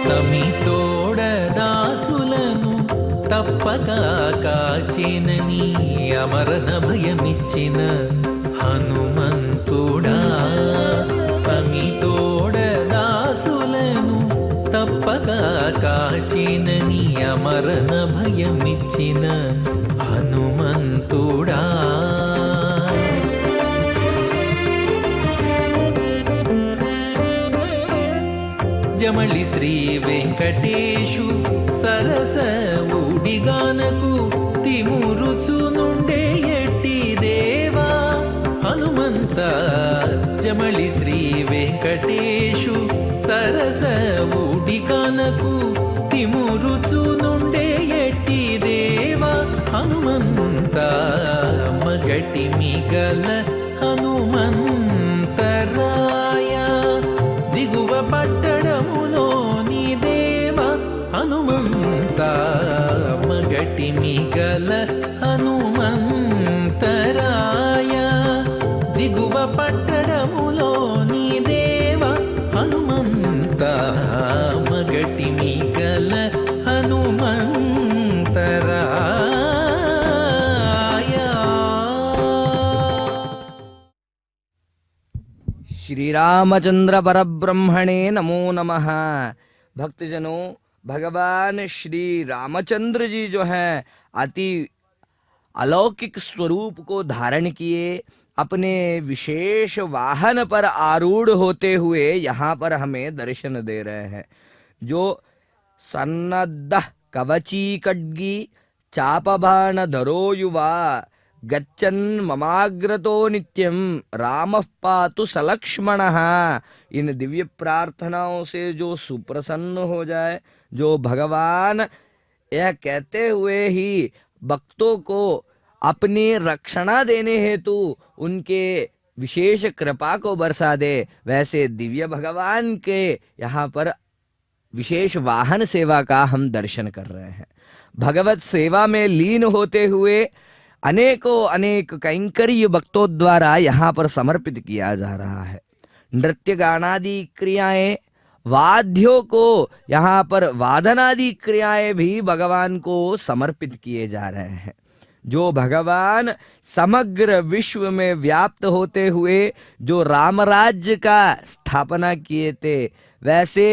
తమితోడ దాసులను తప్పక కాచేనని అమరణ భయమిచ్చిన హనుమంతుడా. తమితోడ దాసులను తప్పక కాచేనని అమరణ భయమిచ్చిన హనుమంతుడా. జమళి శ్రీ వెంకటేశు సరస ఊడిగానకు తిమురుచు నుండే ఎట్టి దేవా హనుమంత. జమళి శ్రీ వెంకటేశు సరస ఊడిగానకు తిమురుచు నుండే ఎట్టి దేవా హనుమంత. మగటి మిగల హనుమంతరాయ దిగువ పట్టడములోని దేవ హనుమంత. మగటి మిగల హనుమంతరాయ దిగువ పట్టడములోని దేవ హనుమంత. మగటి మిగల హనుమంతరాయ. श्री रामचंद्र परब्रह्मणे नमो नमः। भक्तजनों, भगवान श्री रामचंद्र जी जो हैं अति अलौकिक स्वरूप को धारण किए अपने विशेष वाहन पर आरूढ़ होते हुए यहाँ पर हमें दर्शन दे रहे हैं। जो सन्नद्ध कवची खड्गी चापबाण धरो युवा गच्छन् ममाग्रतो नित्यं रामः पातु सलक्ष्मणः। इन दिव्य प्रार्थनाओं से जो सुप्रसन्न हो जाए, जो भगवान यह कहते हुए ही भक्तों को अपनी रक्षणा देने हेतु उनके विशेष कृपा को बरसा दे, वैसे दिव्य भगवान के यहाँ पर विशेष वाहन सेवा का हम दर्शन कर रहे हैं। भगवत सेवा में लीन होते हुए अनेकों अनेक कैंकर्य भक्तों द्वारा यहाँ पर समर्पित किया जा रहा है। नृत्य गानादि क्रियाएं, वाद्यों को यहाँ पर वादनादि क्रियाएं भी भगवान को समर्पित किए जा रहे हैं। जो भगवान समग्र विश्व में व्याप्त होते हुए जो राम राज्य का स्थापना किए थे, वैसे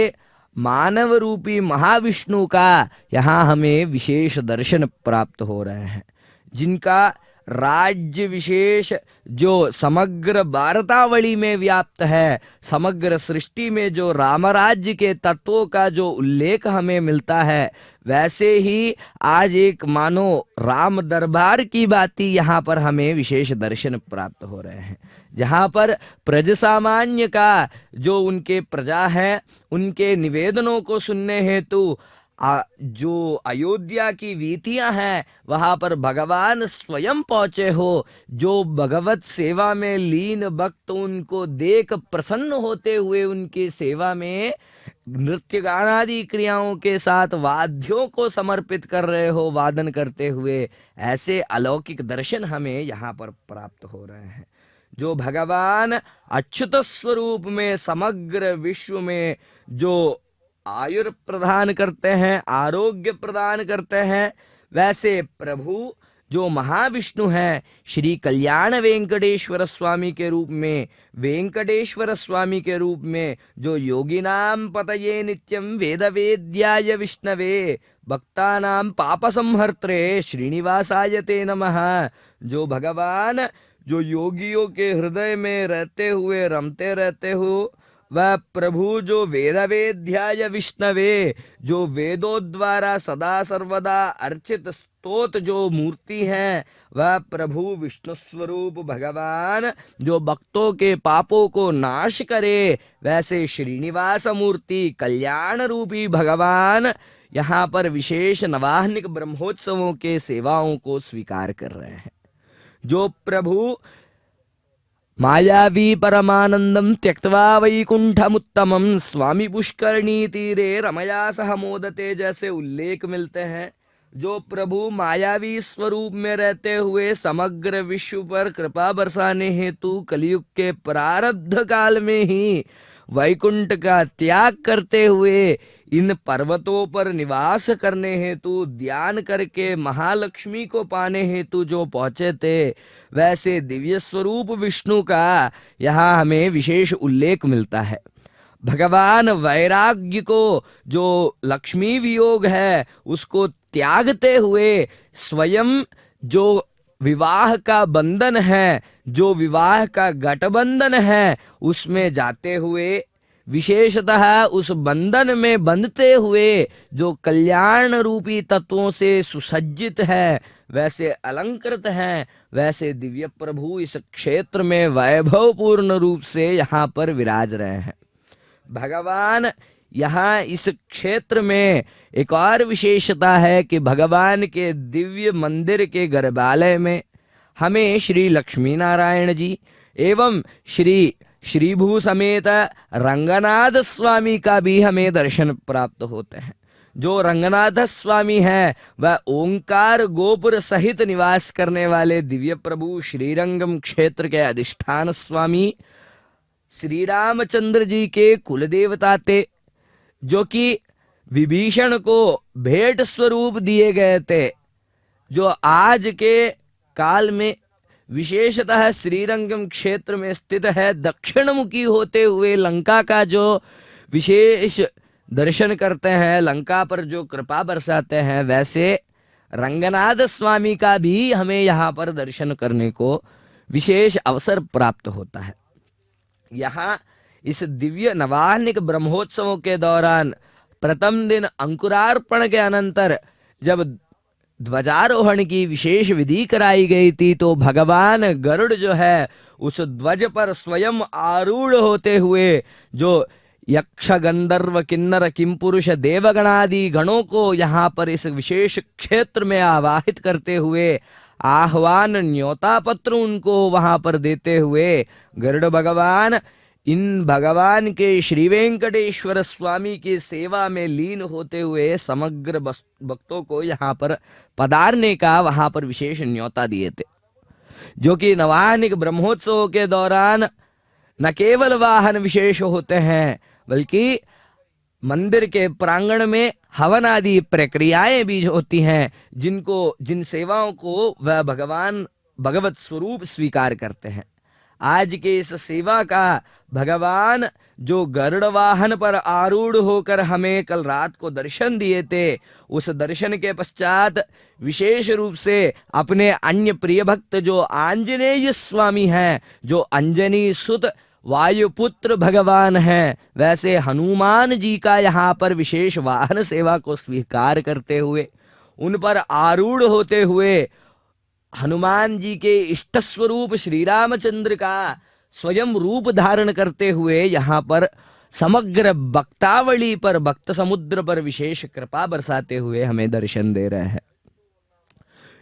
मानव रूपी महाविष्णु का यहाँ हमें विशेष दर्शन प्राप्त हो रहे हैं, जिनका राज्य विशेष जो समग्र भारतावली में व्याप्त है, समग्र सृष्टि में जो राम राज्य के तत्वों का जो उल्लेख हमें मिलता है, वैसे ही आज एक मानो राम दरबार की बाती यहाँ पर हमें विशेष दर्शन प्राप्त हो रहे हैं, जहाँ पर प्रज सामान्य का जो उनके प्रजा है, उनके निवेदनों को सुनने हेतु जो अयोध्या की वीथियां हैं वहां पर भगवान स्वयं पहुंचे हो। जो भगवत सेवा में लीन भक्त उनको देख प्रसन्न होते हुए उनकी सेवा में नृत्य गानादि क्रियाओं के साथ वाद्यों को समर्पित कर रहे हो, वादन करते हुए, ऐसे अलौकिक दर्शन हमें यहाँ पर प्राप्त हो रहे हैं। जो भगवान अच्युत स्वरूप में समग्र विश्व में जो आयुर प्रदान करते हैं, आरोग्य प्रदान करते हैं, वैसे प्रभु जो महाविष्णु हैं, श्री कल्याण वेंकटेश्वर स्वामी के रूप में, वेंकटेश्वर स्वामी के रूप में, जो योगिनाम पतये नित्यम वेद वेद्याय विष्णवे भक्तानाम पाप संहर्त्रे श्रीनिवासाय ते नमः, जो भगवान जो योगियों के हृदय में रहते हुए रमते रहते हो, वह प्रभु जो वेद वेद्याय विष्णवे, जो वेदों द्वारा सदा सर्वदा अर्चित स्तोत जो मूर्ति है, वह प्रभु विष्णु स्वरूप भगवान जो भक्तों के पापों को नाश करे, वैसे श्रीनिवास मूर्ति कल्याण रूपी भगवान यहाँ पर विशेष नवाहनिक ब्रह्मोत्सवों के सेवाओं को स्वीकार कर रहे हैं। जो प्रभु मायावी परमानंदम त्यक्त्वा वैकुंठमुत्तमम स्वामी पुष्करणी तीरे रमया सह मोदते जैसे उल्लेख मिलते हैं, जो प्रभु मायावी स्वरूप में रहते हुए समग्र विश्व पर कृपा बरसाने हेतु कलयुग के प्रारब्ध काल में ही वैकुंठ का त्याग करते हुए इन पर्वतों पर निवास करने हेतु ध्यान करके महालक्ष्मी को पाने हेतु जो पहुंचे थे, वैसे दिव्य स्वरूप विष्णु का यहाँ हमें विशेष उल्लेख मिलता है। भगवान वैराग्य को, जो लक्ष्मी वियोग है उसको त्यागते हुए स्वयं जो विवाह का बंधन है, जो विवाह का गठबंधन है, उसमें जाते हुए विशेषतः उस बंधन में बंधते हुए जो कल्याण रूपी तत्वों से सुसज्जित है, वैसे अलंकृत हैं, वैसे दिव्य प्रभु इस क्षेत्र में वैभवपूर्ण रूप से यहाँ पर विराज रहे हैं। भगवान यहाँ इस क्षेत्र में एक और विशेषता है कि भगवान के दिव्य मंदिर के गर्भालय में हमें श्री लक्ष्मी नारायण जी एवं श्री भू समेत रंगनाथ स्वामी का भी हमें दर्शन प्राप्त होते हैं। जो रंगनाथ स्वामी हैं वह ओंकार गोपुर सहित निवास करने वाले दिव्य प्रभु श्रीरंगम क्षेत्र के अधिष्ठान स्वामी श्री रामचंद्र जी के कुल देवता थे, जो कि विभीषण को भेंट स्वरूप दिए गए थे, जो आज के काल में विशेषतः श्रीरंगम क्षेत्र में स्थित है। दक्षिण मुखी होते हुए लंका का जो विशेष दर्शन करते हैं, लंका पर जो कृपा बरसाते हैं, वैसे रंगनाथ स्वामी का भी हमें यहाँ पर दर्शन करने को विशेष अवसर प्राप्त होता है। यहाँ इस दिव्य नवाहनिक ब्रह्मोत्सवों के दौरान प्रथम दिन अंकुरार्पण के अनंतर जब ध्वजारोहण की विशेष विधि कराई गई थी, तो भगवान गरुड़ जो है उस ध्वज पर स्वयं आरूढ़ होते हुए जो यक्ष गंधर्व किन्नर किमपुरुष देवगणादि गणों को यहाँ पर इस विशेष क्षेत्र में आवाहित करते हुए आह्वान न्योता पत्र उनको वहां पर देते हुए गरुड़ भगवान इन भगवान के श्री वेंकटेश्वर स्वामी की सेवा में लीन होते हुए समग्र भक्तों को यहाँ पर पधारने का वहां पर विशेष न्योता दिए थे, जो कि नवाहनिक ब्रह्मोत्सव के दौरान न केवल वाहन विशेष होते हैं, बल्कि मंदिर के प्रांगण में हवन आदि प्रक्रियाएं भी होती हैं, जिन सेवाओं को वह भगवान भगवत स्वरूप स्वीकार करते हैं। आज के इस सेवा का भगवान जो गरुड़ वाहन पर आरूढ़ होकर हमें कल रात को दर्शन दिए थे, उस दर्शन के पश्चात विशेष रूप से अपने अन्य प्रिय भक्त जो आंजनेय स्वामी हैं, जो अंजनी सुत वायुपुत्र भगवान हैं, वैसे हनुमान जी का यहाँ पर विशेष वाहन सेवा को स्वीकार करते हुए उन पर आरूढ़ होते हुए हनुमान जी के इष्ट स्वरूप श्री रामचंद्र का स्वयं रूप धारण करते हुए यहाँ पर समग्र भक्तावली पर, भक्त समुद्र पर विशेष कृपा बरसाते हुए हमें दर्शन दे रहे हैं।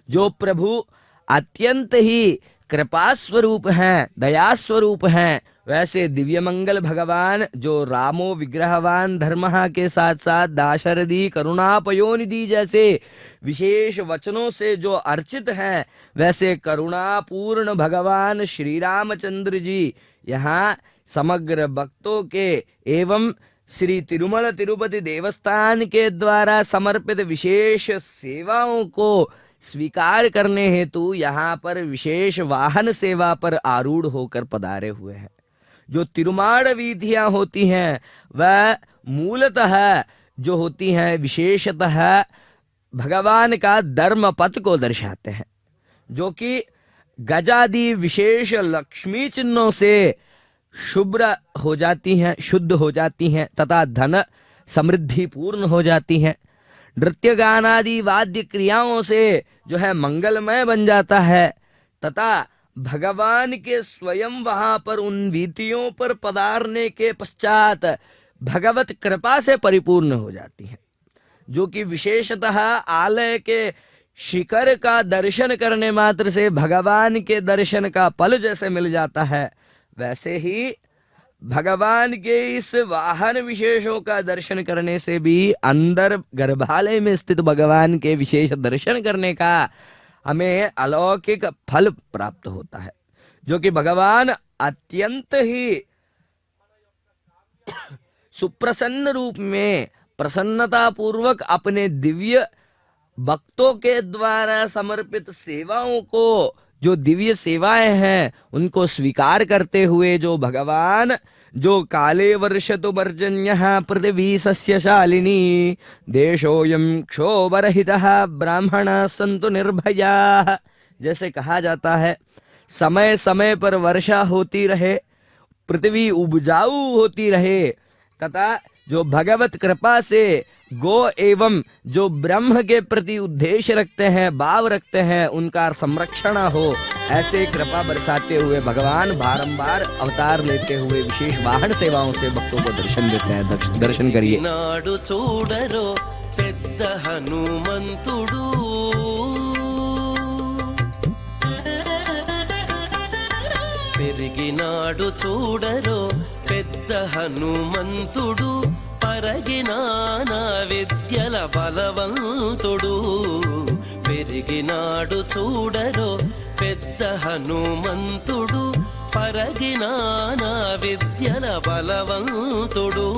जो प्रभु अत्यंत ही कृपा स्वरूप हैं, दया स्वरूप हैं, वैसे दिव्य मंगल भगवान जो रामो विग्रहवान धर्मः के साथ साथ दाशरथी करुणापयोनिधि जैसे विशेष वचनों से जो अर्चित हैं, वैसे करुणापूर्ण भगवान श्री रामचंद्र जी यहाँ समग्र भक्तों के एवं श्री तिरुमल तिरुपति देवस्थान के द्वारा समर्पित विशेष सेवाओं को स्वीकार करने हेतु यहाँ पर विशेष वाहन सेवा पर आरूढ़ होकर पधारे हुए हैं। जो तिरुमाड़ वीथियां होती हैं वह मूलतः जो होती हैं विशेषतः भगवान का धर्म पथ को दर्शाते हैं, जो कि गजादि विशेष लक्ष्मी चिन्हों से शुभ्र हो जाती हैं, शुद्ध हो जाती हैं तथा धन समृद्धि पूर्ण हो जाती हैं। नृत्य गान आदि वाद्य क्रियाओं से जो है मंगलमय बन जाता है तथा भगवान के स्वयं वहां पर उन वीथियों पर पधारने के पश्चात भगवत कृपा से परिपूर्ण हो जाती है, जो कि विशेषतः आलय के शिखर का दर्शन करने मात्र से भगवान के दर्शन का फल जैसे मिल जाता है, वैसे ही भगवान के इस वाहन विशेषों का दर्शन करने से भी अंदर गर्भालय में स्थित भगवान के विशेष दर्शन करने का हमें अलौकिक फल प्राप्त होता है, जो कि भगवान अत्यंत ही सुप्रसन्न रूप में प्रसन्नता पूर्वक अपने दिव्य भक्तों के द्वारा समर्पित सेवाओं को, जो दिव्य सेवाएं हैं उनको स्वीकार करते हुए जो भगवान जो काले वर्षतु पर्जन्यः पृथिवी सस्यशालिनी देशोऽयं क्षोभरहितः ब्राह्मणाः सन्तु निर्भयाः जैसे कहा जाता है, समय समय पर वर्षा होती रहे, पृथ्वी उपजाऊ होती रहे तथा जो भगवत कृपा से गो एवं जो ब्रह्म के प्रति उद्देश्य रखते हैं, भाव रखते हैं, उनका संरक्षण हो, ऐसे कृपा बरसाते हुए भगवान बारंबार अवतार लेते हुए विशेष वाहन सेवाओं से भक्तों को दर्शन देते हैं। दर्शन करिए। नाडु चूडरो पेद्द हनुमंतुडु పెరిగినాడు చూడరో పెద్ద హనుమంతుడు పరగినాన విద్యల బలవంతుడు పెరిగినాడు చూడరో పెద్ద హనుమంతుడు పరగినాన విద్యల బలవంతుడు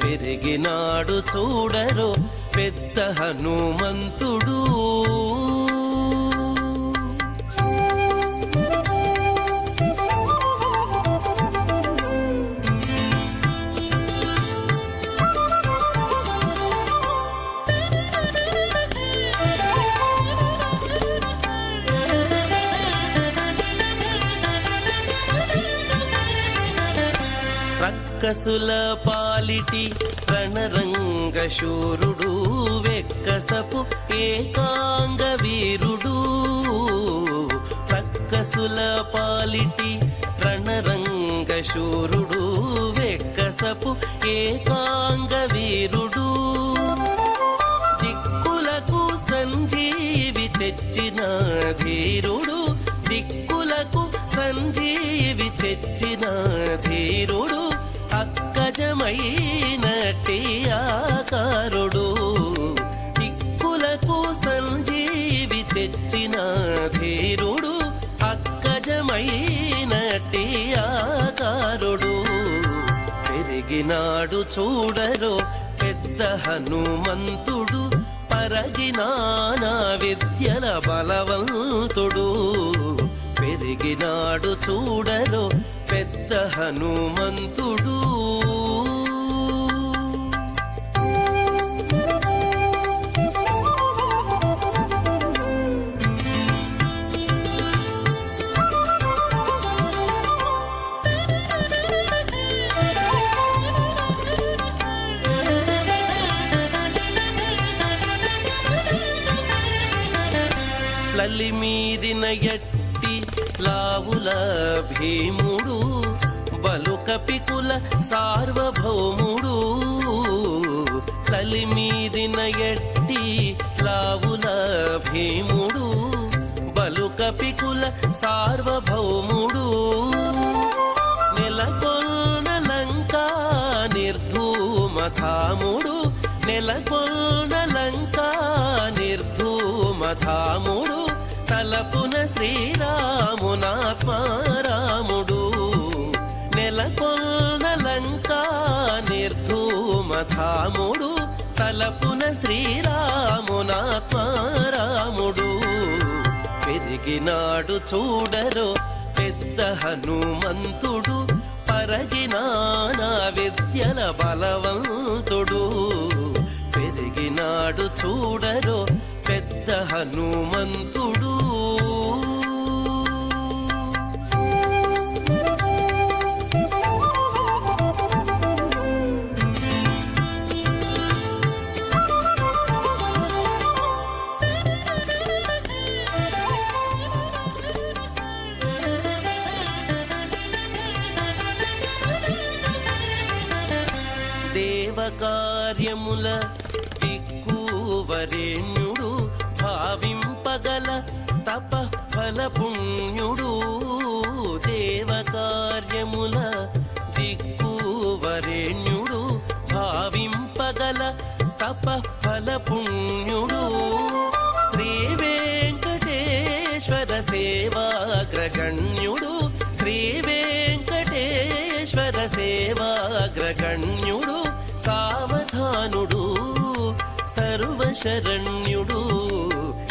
పెరిగినాడు చూడరో పెద్ద హనుమంతుడు రక్కసుల పాలిటి రణరంగ శూరుడు వెక్కసపు ఏకాంగ వీరుడు రక్కసుల పాలిటి రణరంగ శూరుడు వెక్కసపు ఏకాంగ వీరుడు దిక్కులకు సంజీవి తెచ్చిన ధీరుడు దిక్కులకు సంజీవి తెచ్చిన ధీరుడు అక్కజమైనట్టి ఆకారుడు దిక్కులకు సంజీవి తెచ్చిన ధీరుడు అక్కజమైనట్టి ఆకారుడు పెరిగినాడు చూడరో పెద్ద హనుమంతుడు పరగినాన విద్యల బలవంతుడు పెరిగినాడు చూడరో పెద్ద హనుమంతుడు లలిమీరిన ఎట్టి లావుల భీముడు బలుకపికుల సార్వభౌముడు లలిమీరిన ఎట్టి లావుల భీముడు బలుకపికుల సార్వభౌముడు నిర్ధూమధాముడు నెలకొన్న లంకా నిర్ధూమధాముడు తలపున శ్రీరామునాత్మారాముడు నెలకొన్న లంకా నిర్ధూమధాముడు తలపున శ్రీరామునాత్మారాముడు పెరిగినాడు చూడరో పెద్ద హనుమంతుడు పరగినానా విద్యల బలవంతుడు పెరిగినాడు చూడరో పెద్ద హనుమంతుడు దేవకార్యముల దిక్కువరేణ్యుడు భావింపగల తపఫల పుణ్యుడు దేవకార్యముల దిక్కువరేణ్యుడు భావింపగల తపఫల పుణ్యుడు శ్రీ వెంకటేశ్వర సేవాగ్రగణ్యుడు శ్రీ వెంకటేశ్వర సేవాగ్రగణ్యుడు సావధానుడు సర్వశరణ్యుడు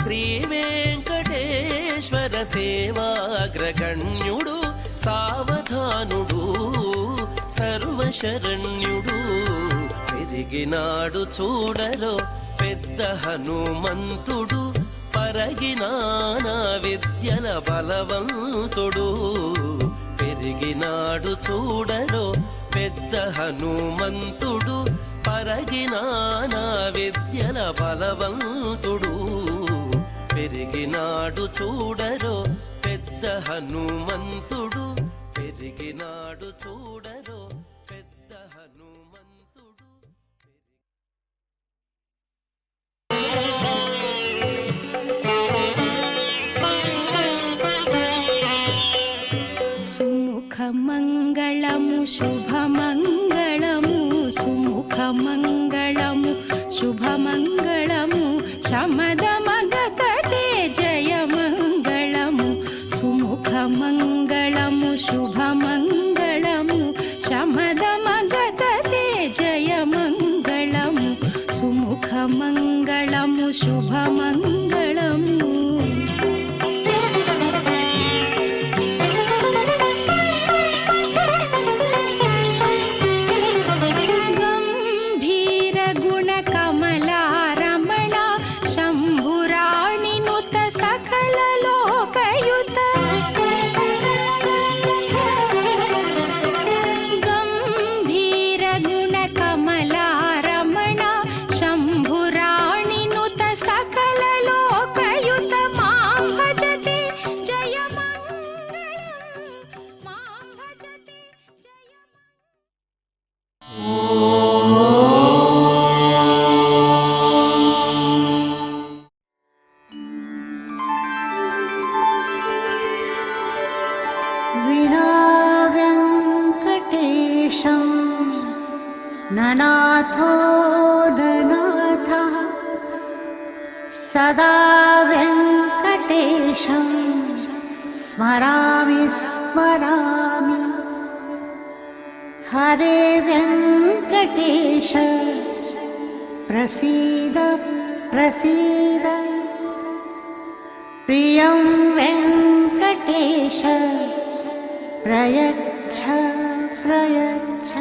శ్రీ వెంకటేశ్వర సేవాగ్రగణ్యుడు సావధానుడు సర్వశరణ్యుడు పెరిగినాడు చూడరో పెద్ద హనుమంతుడు పరగినానా విద్యల బలవంతుడు పెరిగినాడు చూడరో పెద్ద హనుమంతుడు పరగినానా విద్యల బలవంతుడు పెరిగినాడు చూడరో పెద్ద హనుమంతుడు పెరిగినాడు చూడరో పెద్ద హనుమంతుడు సుముఖమంగళము శుభమంగళము సుముఖమంగళము శుభమంగళము శమదమగతటే జయమంగళము సుముఖమంగళము శుభమంగళము శమదమగతటే జయమంగళము సుముఖమంగళము శుభమంగళము ननाथो ननाथः सदा वेङ्कटेशं स्मरामि स्मरामि हरे वेङ्कटेश प्रसीद प्रसीद प्रियं वेङ्कटेश प्रयच्छ प्रयच्छ